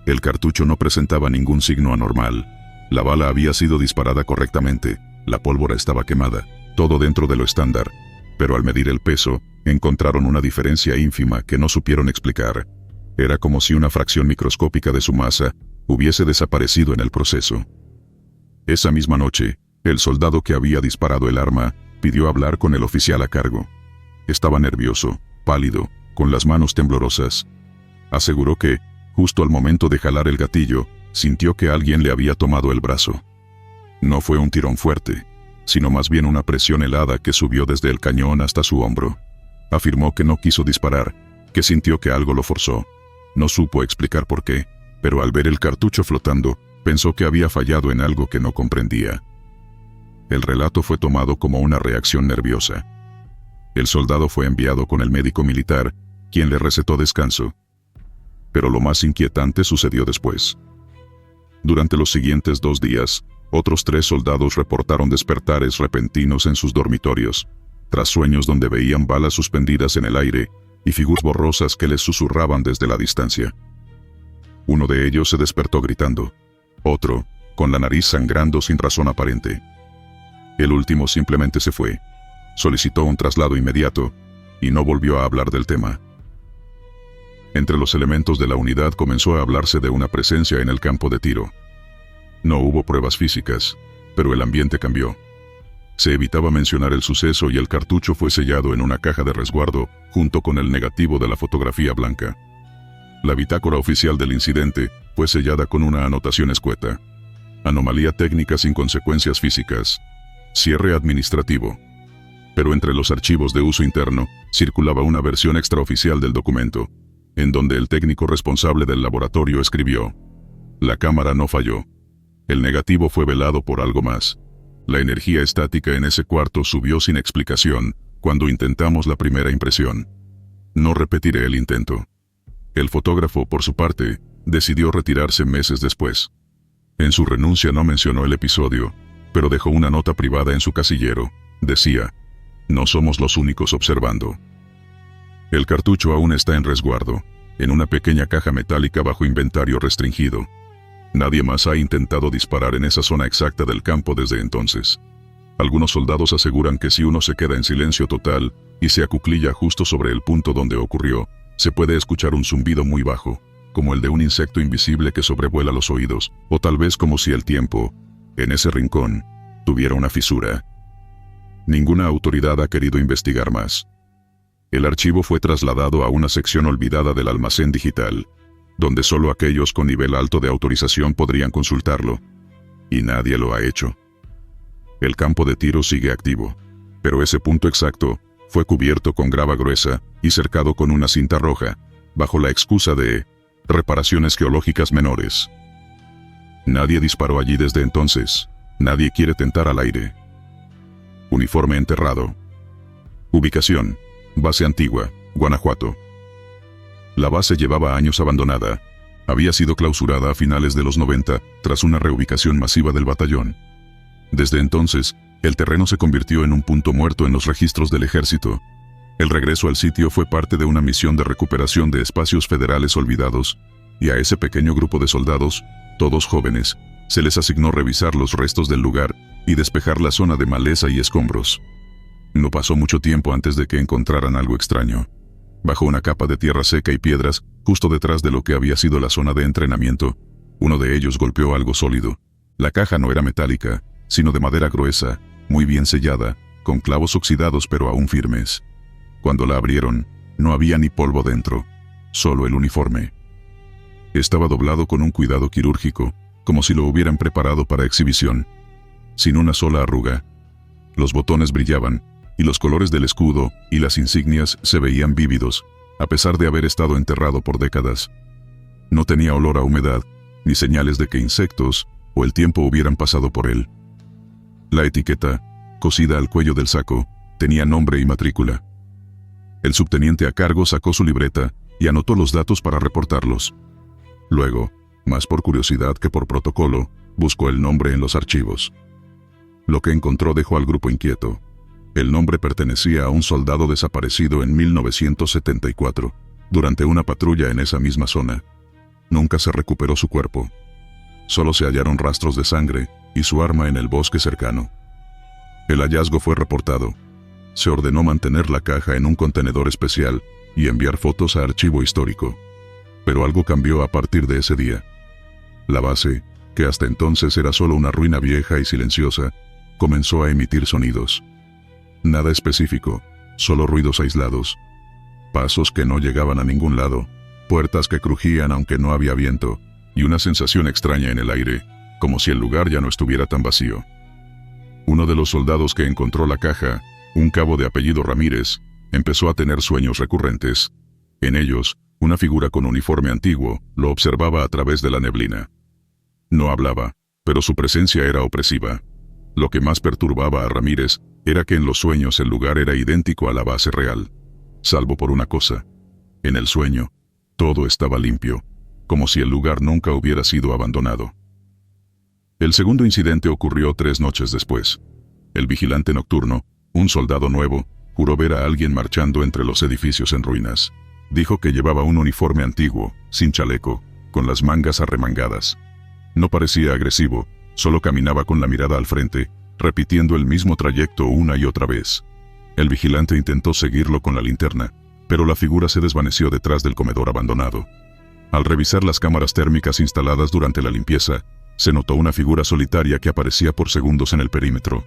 A: El cartucho no presentaba ningún signo anormal. La bala había sido disparada correctamente, la pólvora estaba quemada, todo dentro de lo estándar. Pero al medir el peso, encontraron una diferencia ínfima que no supieron explicar. Era como si una fracción microscópica de su masa hubiese desaparecido en el proceso. Esa misma noche, el soldado que había disparado el arma pidió hablar con el oficial a cargo. Estaba nervioso, pálido, con las manos temblorosas. Aseguró que, justo al momento de jalar el gatillo, sintió que alguien le había tomado el brazo. No fue un tirón fuerte, sino más bien una presión helada que subió desde el cañón hasta su hombro. Afirmó que no quiso disparar, que sintió que algo lo forzó. No supo explicar por qué, pero al ver el cartucho flotando, pensó que había fallado en algo que no comprendía. El relato fue tomado como una reacción nerviosa. El soldado fue enviado con el médico militar, quien le recetó descanso. Pero lo más inquietante sucedió después. Durante los siguientes 2 días, otros 3 soldados reportaron despertares repentinos en sus dormitorios, tras sueños donde veían balas suspendidas en el aire y figuras borrosas que les susurraban desde la distancia. Uno de ellos se despertó gritando. Otro, con la nariz sangrando sin razón aparente. El último simplemente se fue. Solicitó un traslado inmediato y no volvió a hablar del tema. Entre los elementos de la unidad comenzó a hablarse de una presencia en el campo de tiro. No hubo pruebas físicas, pero el ambiente cambió. Se evitaba mencionar el suceso y el cartucho fue sellado en una caja de resguardo junto con el negativo de la fotografía blanca. La bitácora oficial del incidente fue sellada con una anotación escueta. Anomalía técnica sin consecuencias físicas. Cierre administrativo. Pero entre los archivos de uso interno circulaba una versión extraoficial del documento, en donde el técnico responsable del laboratorio escribió: la cámara no falló. El negativo fue velado por algo más. La energía estática en ese cuarto subió sin explicación cuando intentamos la primera impresión. No repetiré el intento. El fotógrafo, por su parte, decidió retirarse meses después. En su renuncia no mencionó el episodio, pero dejó una nota privada en su casillero. Decía: no somos los únicos observando. El cartucho aún está en resguardo, en una pequeña caja metálica bajo inventario restringido. Nadie más ha intentado disparar en esa zona exacta del campo desde entonces. Algunos soldados aseguran que si uno se queda en silencio total y se acuclilla justo sobre el punto donde ocurrió, se puede escuchar un zumbido muy bajo, como el de un insecto invisible que sobrevuela los oídos, o tal vez como si el tiempo, en ese rincón, tuviera una fisura. Ninguna autoridad ha querido investigar más. El archivo fue trasladado a una sección olvidada del almacén digital, donde solo aquellos con nivel alto de autorización podrían consultarlo. Y nadie lo ha hecho. El campo de tiro sigue activo, pero ese punto exacto Fue cubierto con grava gruesa y cercado con una cinta roja, bajo la excusa de reparaciones geológicas menores. Nadie disparó allí desde entonces. Nadie quiere tentar al aire. Uniforme enterrado. Ubicación: Base Antigua, Guanajuato. La base llevaba años abandonada. Había sido clausurada a finales de los 90 tras una reubicación masiva del batallón. Desde entonces, el terreno se convirtió en un punto muerto en los registros del ejército. El regreso al sitio fue parte de una misión de recuperación de espacios federales olvidados, y a ese pequeño grupo de soldados, todos jóvenes, se les asignó revisar los restos del lugar y despejar la zona de maleza y escombros. No pasó mucho tiempo antes de que encontraran algo extraño. Bajo una capa de tierra seca y piedras, justo detrás de lo que había sido la zona de entrenamiento, uno de ellos golpeó algo sólido. La caja no era metálica, sino de madera gruesa, muy bien sellada, con clavos oxidados pero aún firmes. Cuando la abrieron, no había ni polvo dentro, solo el uniforme. Estaba doblado con un cuidado quirúrgico, como si lo hubieran preparado para exhibición. Sin una sola arruga. Los botones brillaban, y los colores del escudo y las insignias se veían vívidos, a pesar de haber estado enterrado por décadas. No tenía olor a humedad, ni señales de que insectos o el tiempo hubieran pasado por él. La etiqueta, cosida al cuello del saco, tenía nombre y matrícula. El subteniente a cargo sacó su libreta y anotó los datos para reportarlos. Luego, más por curiosidad que por protocolo, buscó el nombre en los archivos. Lo que encontró dejó al grupo inquieto. El nombre pertenecía a un soldado desaparecido en 1974, durante una patrulla en esa misma zona. Nunca se recuperó su cuerpo. Solo se hallaron rastros de sangre y su arma en el bosque cercano. El hallazgo fue reportado. Se ordenó mantener la caja en un contenedor especial y enviar fotos a archivo histórico. Pero algo cambió a partir de ese día. La base, que hasta entonces era solo una ruina vieja y silenciosa, comenzó a emitir sonidos. Nada específico, solo ruidos aislados. Pasos que no llegaban a ningún lado, puertas que crujían aunque no había viento, y una sensación extraña en el aire, como si el lugar ya no estuviera tan vacío. Uno de los soldados que encontró la caja, un cabo de apellido Ramírez, empezó a tener sueños recurrentes. En ellos, una figura con uniforme antiguo lo observaba a través de la neblina. No hablaba, pero su presencia era opresiva. Lo que más perturbaba a Ramírez era que en los sueños el lugar era idéntico a la base real, salvo por una cosa. En el sueño, todo estaba limpio, como si el lugar nunca hubiera sido abandonado. El segundo incidente ocurrió 3 noches después. El vigilante nocturno, un soldado nuevo, juró ver a alguien marchando entre los edificios en ruinas. Dijo que llevaba un uniforme antiguo, sin chaleco, con las mangas arremangadas. No parecía agresivo, solo caminaba con la mirada al frente, repitiendo el mismo trayecto una y otra vez. El vigilante intentó seguirlo con la linterna, pero la figura se desvaneció detrás del comedor abandonado. Al revisar las cámaras térmicas instaladas durante la limpieza, se notó una figura solitaria que aparecía por segundos en el perímetro.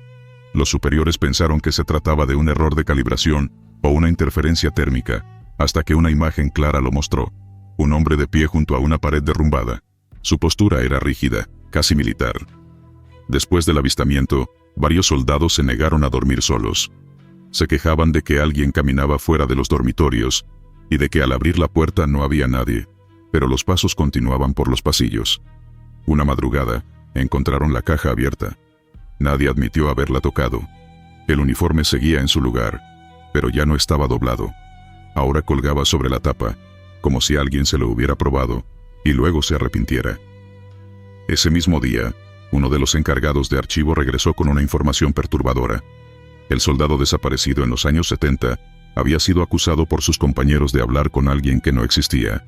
A: Los superiores pensaron que se trataba de un error de calibración o una interferencia térmica, hasta que una imagen clara lo mostró. Un hombre de pie junto a una pared derrumbada. Su postura era rígida, casi militar. Después del avistamiento, varios soldados se negaron a dormir solos. Se quejaban de que alguien caminaba fuera de los dormitorios, y de que al abrir la puerta no había nadie, pero los pasos continuaban por los pasillos. Una madrugada, encontraron la caja abierta. Nadie admitió haberla tocado. El uniforme seguía en su lugar, pero ya no estaba doblado. Ahora colgaba sobre la tapa, como si alguien se lo hubiera probado, y luego se arrepintiera. Ese mismo día, uno de los encargados de archivo regresó con una información perturbadora. El soldado desaparecido en los años 70 había sido acusado por sus compañeros de hablar con alguien que no existía.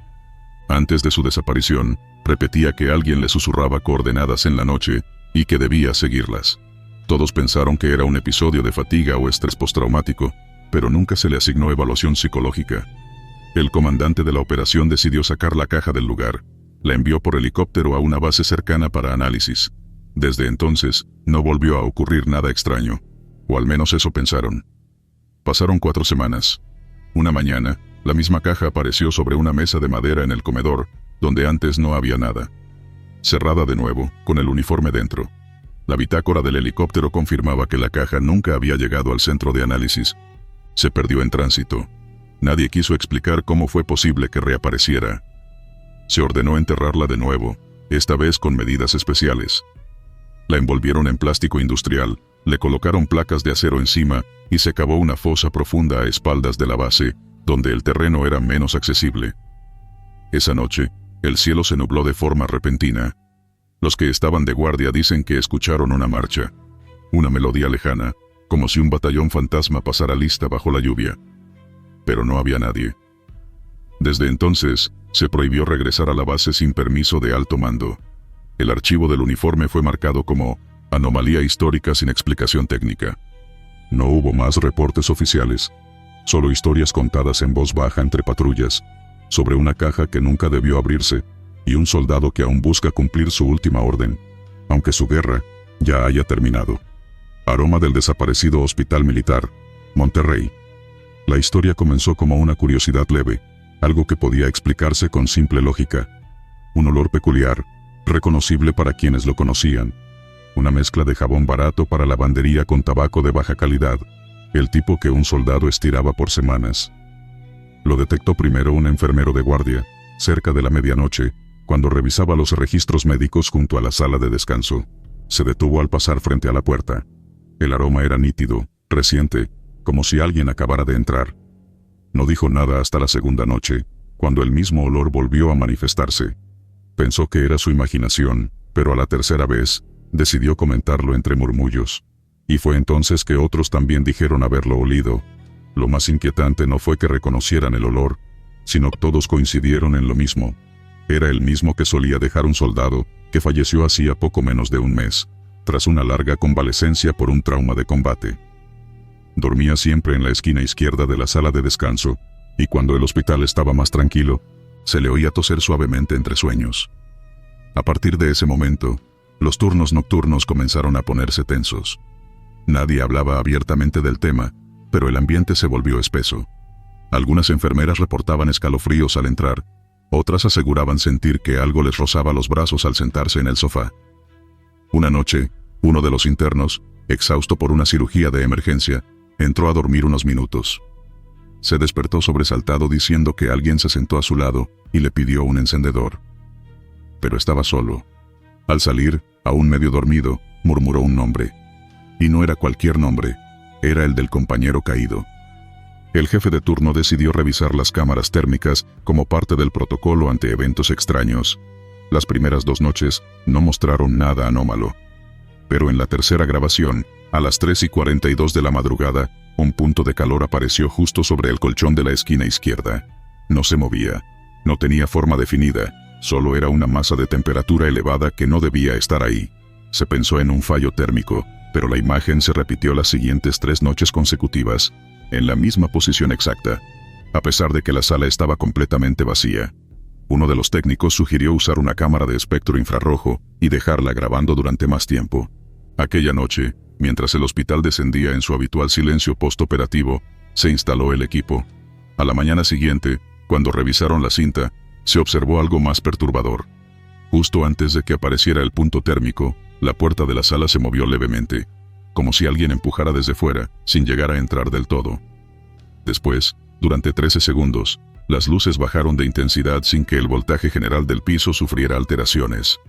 A: Antes de su desaparición, repetía que alguien le susurraba coordenadas en la noche y que debía seguirlas. Todos pensaron que era un episodio de fatiga o estrés postraumático, pero nunca se le asignó evaluación psicológica. El comandante de la operación decidió sacar la caja del lugar. La envió por helicóptero a una base cercana para análisis. Desde entonces, no volvió a ocurrir nada extraño, o al menos eso pensaron. Pasaron 4 semanas. Una mañana, la misma caja apareció sobre una mesa de madera en el comedor, donde antes no había nada. Cerrada de nuevo, con el uniforme dentro. La bitácora del helicóptero confirmaba que la caja nunca había llegado al centro de análisis. Se perdió en tránsito. Nadie quiso explicar cómo fue posible que reapareciera. Se ordenó enterrarla de nuevo, esta vez con medidas especiales. La envolvieron en plástico industrial, le colocaron placas de acero encima y se cavó una fosa profunda a espaldas de la base, donde el terreno era menos accesible. Esa noche, el cielo se nubló de forma repentina. Los que estaban de guardia dicen que escucharon una marcha, una melodía lejana, como si un batallón fantasma pasara lista bajo la lluvia. Pero no había nadie. Desde entonces, se prohibió regresar a la base sin permiso de alto mando. El archivo del uniforme fue marcado como anomalía histórica sin explicación técnica. No hubo más reportes oficiales, solo historias contadas en voz baja entre patrullas, sobre una caja que nunca debió abrirse, y un soldado que aún busca cumplir su última orden, aunque su guerra ya haya terminado. Aroma del desaparecido Hospital Militar, Monterrey. La historia comenzó como una curiosidad leve, algo que podía explicarse con simple lógica. Un olor peculiar, reconocible para quienes lo conocían. Una mezcla de jabón barato para lavandería con tabaco de baja calidad, el tipo que un soldado estiraba por semanas. Lo detectó primero un enfermero de guardia, cerca de la medianoche, cuando revisaba los registros médicos junto a la sala de descanso. Se detuvo al pasar frente a la puerta. El aroma era nítido, reciente, como si alguien acabara de entrar. No dijo nada hasta la segunda noche, cuando el mismo olor volvió a manifestarse. Pensó que era su imaginación, pero a la tercera vez, decidió comentarlo entre murmullos. Y fue entonces que otros también dijeron haberlo olido. Lo más inquietante no fue que reconocieran el olor, sino que todos coincidieron en lo mismo. Era el mismo que solía dejar un soldado, que falleció hacía poco menos de un mes, tras una larga convalecencia por un trauma de combate. Dormía siempre en la esquina izquierda de la sala de descanso, y cuando el hospital estaba más tranquilo, se le oía toser suavemente entre sueños. A partir de ese momento, los turnos nocturnos comenzaron a ponerse tensos. Nadie hablaba abiertamente del tema, pero el ambiente se volvió espeso. Algunas enfermeras reportaban escalofríos al entrar, otras aseguraban sentir que algo les rozaba los brazos al sentarse en el sofá. Una noche, uno de los internos, exhausto por una cirugía de emergencia, entró a dormir unos minutos. Se despertó sobresaltado diciendo que alguien se sentó a su lado y le pidió un encendedor. Pero estaba solo. Al salir, aún medio dormido, murmuró un nombre. Y no era cualquier nombre, era el del compañero caído. El jefe de turno decidió revisar las cámaras térmicas como parte del protocolo ante eventos extraños. Las primeras 2 noches no mostraron nada anómalo. Pero en la tercera grabación, a las 3:42 de la madrugada, un punto de calor apareció justo sobre el colchón de la esquina izquierda. No se movía, no tenía forma definida, solo era una masa de temperatura elevada que no debía estar ahí. Se pensó en un fallo térmico, pero la imagen se repitió las siguientes 3 noches consecutivas, en la misma posición exacta, a pesar de que la sala estaba completamente vacía. Uno de los técnicos sugirió usar una cámara de espectro infrarrojo y dejarla grabando durante más tiempo. Aquella noche, mientras el hospital descendía en su habitual silencio postoperativo, se instaló el equipo. A la mañana siguiente, cuando revisaron la cinta, se observó algo más perturbador. Justo antes de que apareciera el punto térmico, la puerta de la sala se movió levemente, como si alguien empujara desde fuera, sin llegar a entrar del todo. Después, durante 13 segundos, las luces bajaron de intensidad sin que el voltaje general del piso sufriera alteraciones.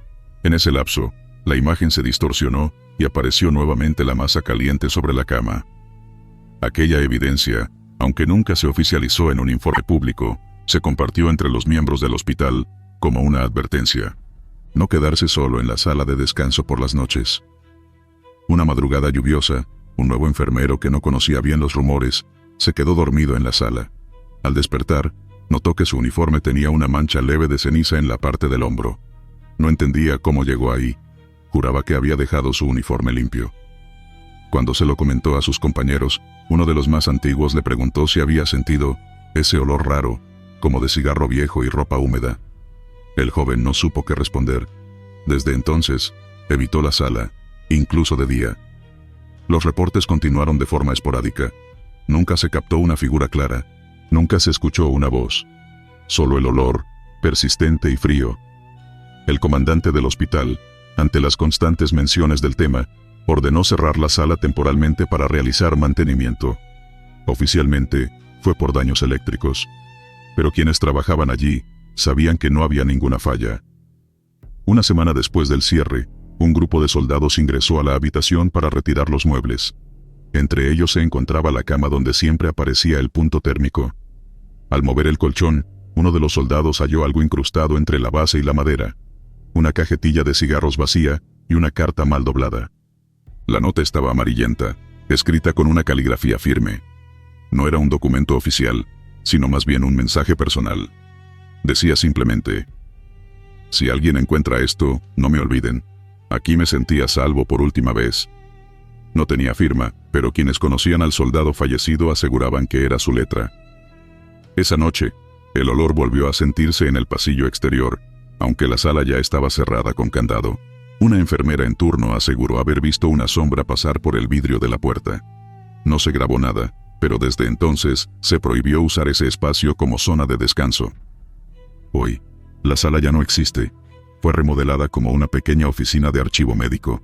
A: En ese lapso, la imagen se distorsionó y apareció nuevamente la masa caliente sobre la cama. Aquella evidencia, aunque nunca se oficializó en un informe público, se compartió entre los miembros del hospital como una advertencia. No quedarse solo en la sala de descanso por las noches. Una madrugada lluviosa, un nuevo enfermero que no conocía bien los rumores, se quedó dormido en la sala. Al despertar, notó que su uniforme tenía una mancha leve de ceniza en la parte del hombro. No entendía cómo llegó ahí. Juraba que había dejado su uniforme limpio. Cuando se lo comentó a sus compañeros, uno de los más antiguos le preguntó si había sentido ese olor raro, como de cigarro viejo y ropa húmeda. El joven no supo qué responder. Desde entonces, evitó la sala, incluso de día. Los reportes continuaron de forma esporádica. Nunca se captó una figura clara, nunca se escuchó una voz. Solo el olor, persistente y frío. El comandante del hospital, ante las constantes menciones del tema, ordenó cerrar la sala temporalmente para realizar mantenimiento. Oficialmente, fue por daños eléctricos. Pero quienes trabajaban allí sabían que no había ninguna falla. Una semana después del cierre, un grupo de soldados ingresó a la habitación para retirar los muebles. Entre ellos se encontraba la cama donde siempre aparecía el punto térmico. Al mover el colchón, uno de los soldados halló algo incrustado entre la base y la madera. Una cajetilla de cigarros vacía y una carta mal doblada. La nota estaba amarillenta, escrita con una caligrafía firme. No era un documento oficial, sino más bien un mensaje personal. Decía simplemente: si alguien encuentra esto, no me olviden. Aquí me sentí a salvo por última vez. No tenía firma, pero quienes conocían al soldado fallecido aseguraban que era su letra. Esa noche, el olor volvió a sentirse en el pasillo exterior, aunque la sala ya estaba cerrada con candado. Una enfermera en turno aseguró haber visto una sombra pasar por el vidrio de la puerta. No se grabó nada, pero desde entonces se prohibió usar ese espacio como zona de descanso. Hoy, la sala ya no existe. Fue remodelada como una pequeña oficina de archivo médico.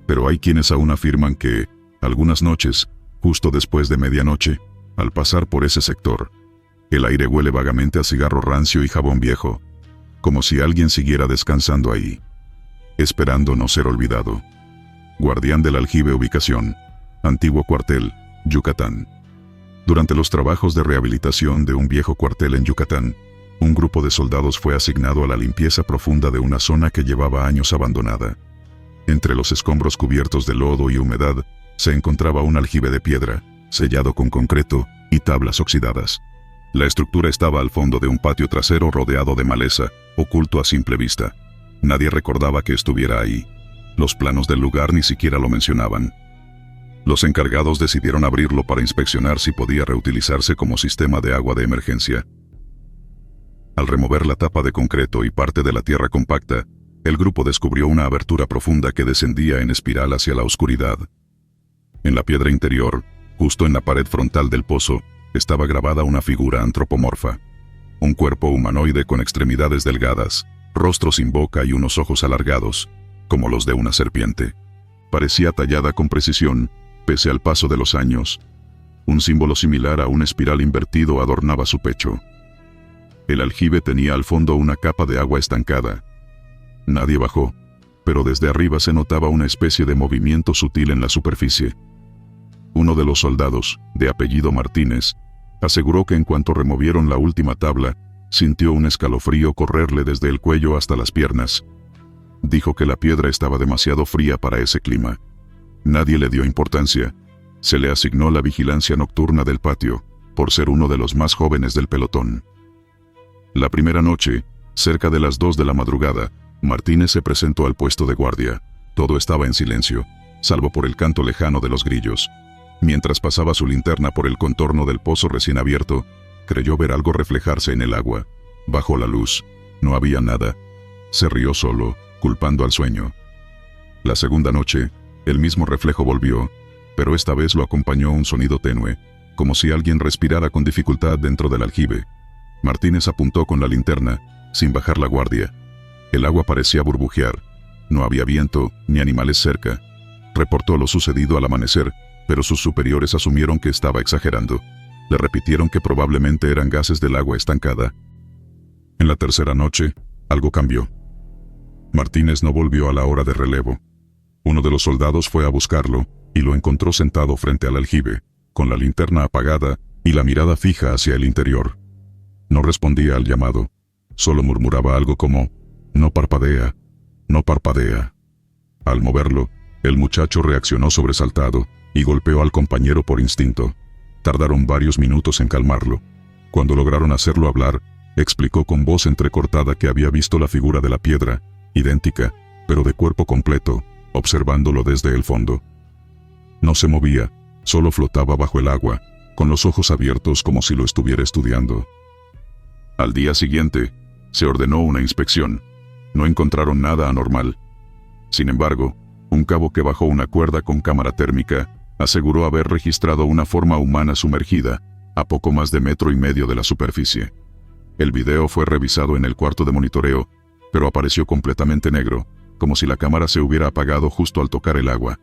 A: Pero hay quienes aún afirman que, algunas noches, justo después de medianoche, al pasar por ese sector, el aire huele vagamente a cigarro rancio y jabón viejo, como si alguien siguiera descansando ahí, esperando no ser olvidado. Guardián del Aljibe Ubicación, Antiguo Cuartel, Yucatán. Durante los trabajos de rehabilitación de un viejo cuartel en Yucatán, un grupo de soldados fue asignado a la limpieza profunda de una zona que llevaba años abandonada. Entre los escombros cubiertos de lodo y humedad, se encontraba un aljibe de piedra, sellado con concreto y tablas oxidadas. La estructura estaba al fondo de un patio trasero rodeado de maleza, oculto a simple vista. Nadie recordaba que estuviera ahí. Los planos del lugar ni siquiera lo mencionaban. Los encargados decidieron abrirlo para inspeccionar si podía reutilizarse como sistema de agua de emergencia. Al remover la tapa de concreto y parte de la tierra compacta, el grupo descubrió una abertura profunda que descendía en espiral hacia la oscuridad. En la piedra interior, justo en la pared frontal del pozo, estaba grabada una figura antropomorfa. Un cuerpo humanoide con extremidades delgadas, rostro sin boca y unos ojos alargados, como los de una serpiente. Parecía tallada con precisión, pese al paso de los años. Un símbolo similar a un espiral invertido adornaba su pecho. El aljibe tenía al fondo una capa de agua estancada. Nadie bajó, pero desde arriba se notaba una especie de movimiento sutil en la superficie. Uno de los soldados, de apellido Martínez, aseguró que en cuanto removieron la última tabla, sintió un escalofrío correrle desde el cuello hasta las piernas. Dijo que la piedra estaba demasiado fría para ese clima. Nadie le dio importancia. Se le asignó la vigilancia nocturna del patio, por ser uno de los más jóvenes del pelotón. La primera noche, cerca de las 2 de la madrugada, Martínez se presentó al puesto de guardia. Todo estaba en silencio, salvo por el canto lejano de los grillos. Mientras pasaba su linterna por el contorno del pozo recién abierto, creyó ver algo reflejarse en el agua. Bajó la luz. No había nada. Se rió solo, culpando al sueño. La segunda noche, el mismo reflejo volvió, pero esta vez lo acompañó un sonido tenue, como si alguien respirara con dificultad dentro del aljibe. Martínez apuntó con la linterna, sin bajar la guardia. El agua parecía burbujear. No había viento, ni animales cerca. Reportó lo sucedido al amanecer, pero sus superiores asumieron que estaba exagerando. Le repitieron que probablemente eran gases del agua estancada. En la tercera noche, algo cambió. Martínez no volvió a la hora de relevo. Uno de los soldados fue a buscarlo, y lo encontró sentado frente al aljibe, con la linterna apagada y la mirada fija hacia el interior. No respondía al llamado. Solo murmuraba algo como: «No parpadea, no parpadea». Al moverlo, el muchacho reaccionó sobresaltado y golpeó al compañero por instinto. Tardaron varios minutos en calmarlo. Cuando lograron hacerlo hablar, explicó con voz entrecortada que había visto la figura de la piedra, idéntica, pero de cuerpo completo, observándolo desde el fondo. No se movía, solo flotaba bajo el agua, con los ojos abiertos como si lo estuviera estudiando. Al día siguiente, se ordenó una inspección. No encontraron nada anormal. Sin embargo, un cabo que bajó una cuerda con cámara térmica aseguró haber registrado una forma humana sumergida, a poco más de 1,5 metros de la superficie. El video fue revisado en el cuarto de monitoreo, pero apareció completamente negro, como si la cámara se hubiera apagado justo al tocar el agua.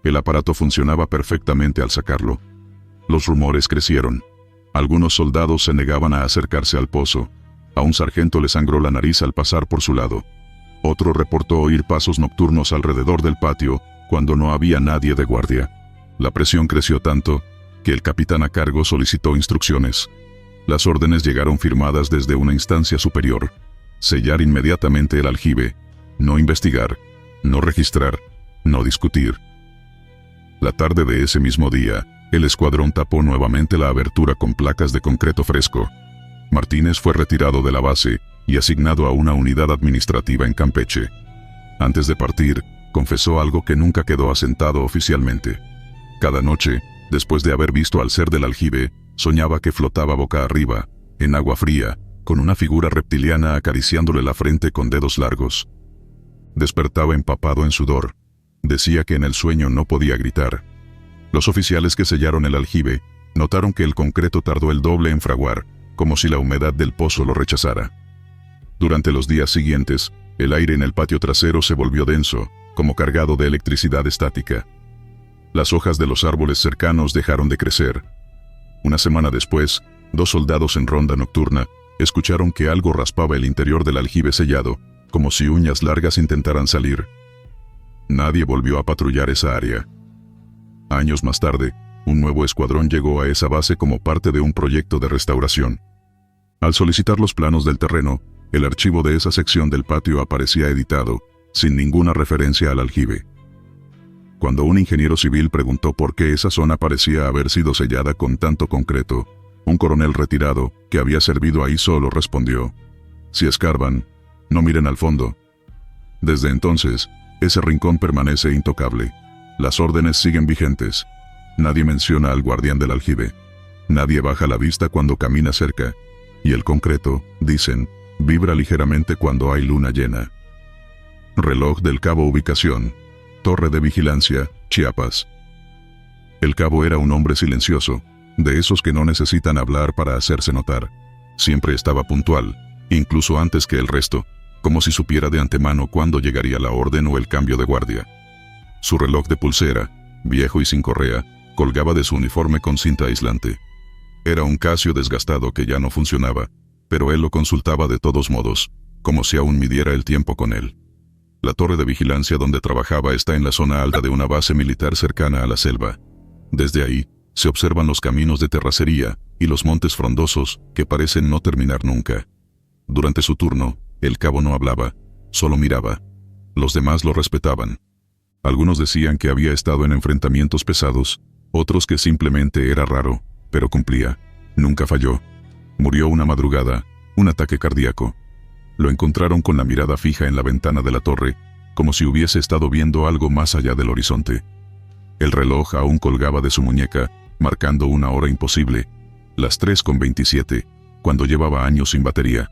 A: El aparato funcionaba perfectamente al sacarlo. Los rumores crecieron. Algunos soldados se negaban a acercarse al pozo. A un sargento le sangró la nariz al pasar por su lado. Otro reportó oír pasos nocturnos alrededor del patio cuando no había nadie de guardia. La presión creció tanto que el capitán a cargo solicitó instrucciones. Las órdenes llegaron firmadas desde una instancia superior. Sellar inmediatamente el aljibe. No investigar. No registrar. No discutir. La tarde de ese mismo día, el escuadrón tapó nuevamente la abertura con placas de concreto fresco. Martínez fue retirado de la base y asignado a una unidad administrativa en Campeche. Antes de partir, confesó algo que nunca quedó asentado oficialmente. Cada noche, después de haber visto al ser del aljibe, soñaba que flotaba boca arriba, en agua fría, con una figura reptiliana acariciándole la frente con dedos largos. Despertaba empapado en sudor. Decía que en el sueño no podía gritar. Los oficiales que sellaron el aljibe notaron que el concreto tardó el doble en fraguar, como si la humedad del pozo lo rechazara. Durante los días siguientes, el aire en el patio trasero se volvió denso, como cargado de electricidad estática. Las hojas de los árboles cercanos dejaron de crecer. Una semana después, 2 soldados en ronda nocturna escucharon que algo raspaba el interior del aljibe sellado, como si uñas largas intentaran salir. Nadie volvió a patrullar esa área. Años más tarde, un nuevo escuadrón llegó a esa base como parte de un proyecto de restauración. Al solicitar los planos del terreno, el archivo de esa sección del patio aparecía editado, sin ninguna referencia al aljibe. Cuando un ingeniero civil preguntó por qué esa zona parecía haber sido sellada con tanto concreto, un coronel retirado, que había servido ahí solo, respondió: si escarban, no miren al fondo. Desde entonces, ese rincón permanece intocable. Las órdenes siguen vigentes. Nadie menciona al guardián del aljibe. Nadie baja la vista cuando camina cerca. Y el concreto, dicen, vibra ligeramente cuando hay luna llena. Reloj del Cabo. Ubicación: Torre de Vigilancia, Chiapas. El cabo era un hombre silencioso, de esos que no necesitan hablar para hacerse notar. Siempre estaba puntual, incluso antes que el resto, como si supiera de antemano cuándo llegaría la orden o el cambio de guardia. Su reloj de pulsera, viejo y sin correa, colgaba de su uniforme con cinta aislante. Era un Casio desgastado que ya no funcionaba, pero él lo consultaba de todos modos, como si aún midiera el tiempo con él. La torre de vigilancia donde trabajaba está en la zona alta de una base militar cercana a la selva. Desde ahí, se observan los caminos de terracería y los montes frondosos que parecen no terminar nunca. Durante su turno, el cabo no hablaba, solo miraba. Los demás lo respetaban. Algunos decían que había estado en enfrentamientos pesados, otros que simplemente era raro, pero cumplía. Nunca falló. Murió una madrugada, un ataque cardíaco. Lo encontraron con la mirada fija en la ventana de la torre, como si hubiese estado viendo algo más allá del horizonte. El reloj aún colgaba de su muñeca, marcando una hora imposible, las 3:27, cuando llevaba años sin batería.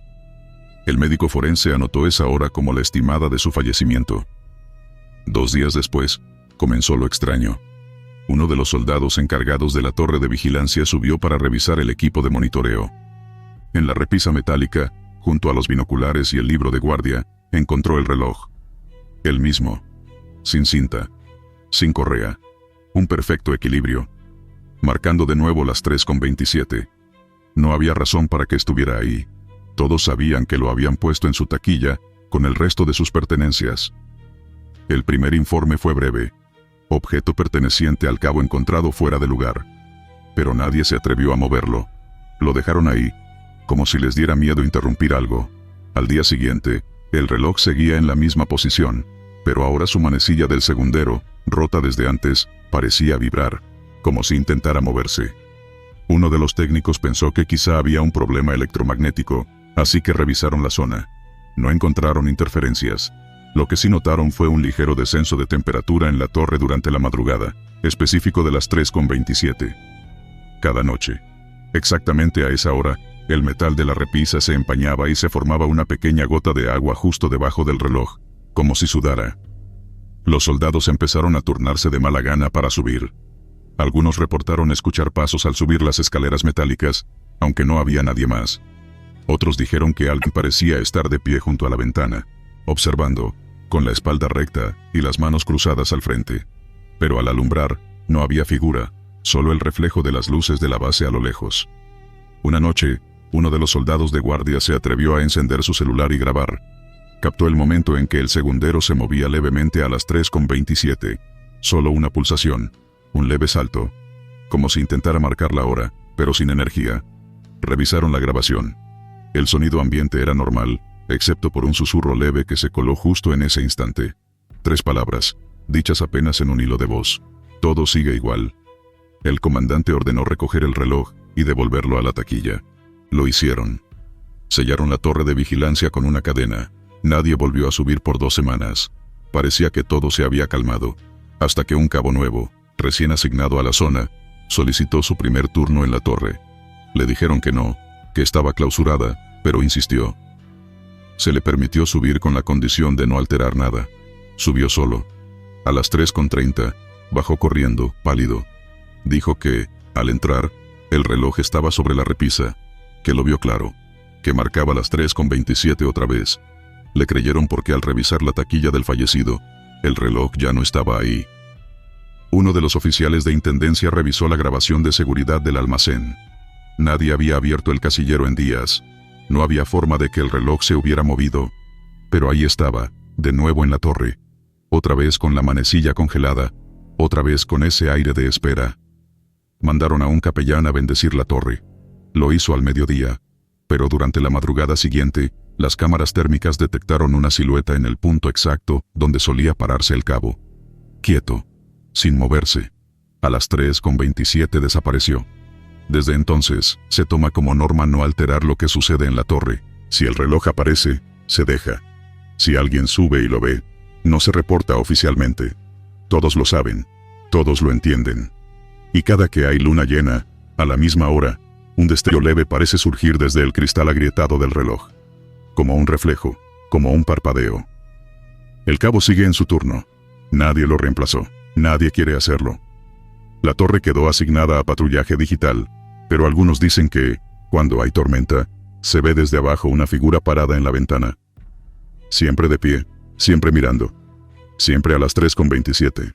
A: El médico forense anotó esa hora como la estimada de su fallecimiento. 2 días después, comenzó lo extraño. Uno de los soldados encargados de la torre de vigilancia subió para revisar el equipo de monitoreo. En la repisa metálica, junto a los binoculares y el libro de guardia, encontró el reloj. El mismo. Sin cinta. Sin correa. Un perfecto equilibrio. Marcando de nuevo las 3:27. No había razón para que estuviera ahí. Todos sabían que lo habían puesto en su taquilla, con el resto de sus pertenencias. El primer informe fue breve. Objeto perteneciente al cabo encontrado fuera de lugar. Pero nadie se atrevió a moverlo. Lo dejaron ahí, como si les diera miedo interrumpir algo. Al día siguiente, el reloj seguía en la misma posición, pero ahora su manecilla del segundero, rota desde antes, parecía vibrar, como si intentara moverse. Uno de los técnicos pensó que quizá había un problema electromagnético, así que revisaron la zona. No encontraron interferencias. Lo que sí notaron fue un ligero descenso de temperatura en la torre durante la madrugada, específico de las 3:27. Cada noche, exactamente a esa hora, el metal de la repisa se empañaba y se formaba una pequeña gota de agua justo debajo del reloj, como si sudara. Los soldados empezaron a turnarse de mala gana para subir. Algunos reportaron escuchar pasos al subir las escaleras metálicas, aunque no había nadie más. Otros dijeron que alguien parecía estar de pie junto a la ventana, observando, con la espalda recta y las manos cruzadas al frente. Pero al alumbrar, no había figura, solo el reflejo de las luces de la base a lo lejos. Una noche, uno de los soldados de guardia se atrevió a encender su celular y grabar. Captó el momento en que el segundero se movía levemente a las 3:27. Solo una pulsación, un leve salto, como si intentara marcar la hora, pero sin energía. Revisaron la grabación. El sonido ambiente era normal, excepto por un susurro leve que se coló justo en ese instante. 3 palabras, dichas apenas en un hilo de voz. Todo sigue igual. El comandante ordenó recoger el reloj y devolverlo a la taquilla. Lo hicieron. Sellaron la torre de vigilancia con una cadena. Nadie volvió a subir por 2 semanas. Parecía que todo se había calmado, hasta que un cabo nuevo, recién asignado a la zona, solicitó su primer turno en la torre. Le dijeron que no, que estaba clausurada, pero insistió. Se le permitió subir con la condición de no alterar nada. Subió solo. A las 3:30, bajó corriendo, pálido. Dijo que, al entrar, el reloj estaba sobre la repisa, que lo vio claro, que marcaba las 3:27 otra vez. Le creyeron porque al revisar la taquilla del fallecido, el reloj ya no estaba ahí. Uno de los oficiales de intendencia revisó la grabación de seguridad del almacén. Nadie había abierto el casillero en días. No había forma de que el reloj se hubiera movido. Pero ahí estaba, de nuevo en la torre. Otra vez con la manecilla congelada. Otra vez con ese aire de espera. Mandaron a un capellán a bendecir la torre. Lo hizo al mediodía. Pero durante la madrugada siguiente, las cámaras térmicas detectaron una silueta en el punto exacto donde solía pararse el cabo. Quieto, sin moverse. A las 3:27 desapareció. Desde entonces, se toma como norma no alterar lo que sucede en la torre. Si el reloj aparece, se deja. Si alguien sube y lo ve, no se reporta oficialmente. Todos lo saben, todos lo entienden. Y cada que hay luna llena, a la misma hora, un destello leve parece surgir desde el cristal agrietado del reloj. Como un reflejo, como un parpadeo. El cabo sigue en su turno. Nadie lo reemplazó. Nadie quiere hacerlo. La torre quedó asignada a patrullaje digital, pero algunos dicen que, cuando hay tormenta, se ve desde abajo una figura parada en la ventana. Siempre de pie, siempre mirando. Siempre a las 3:27.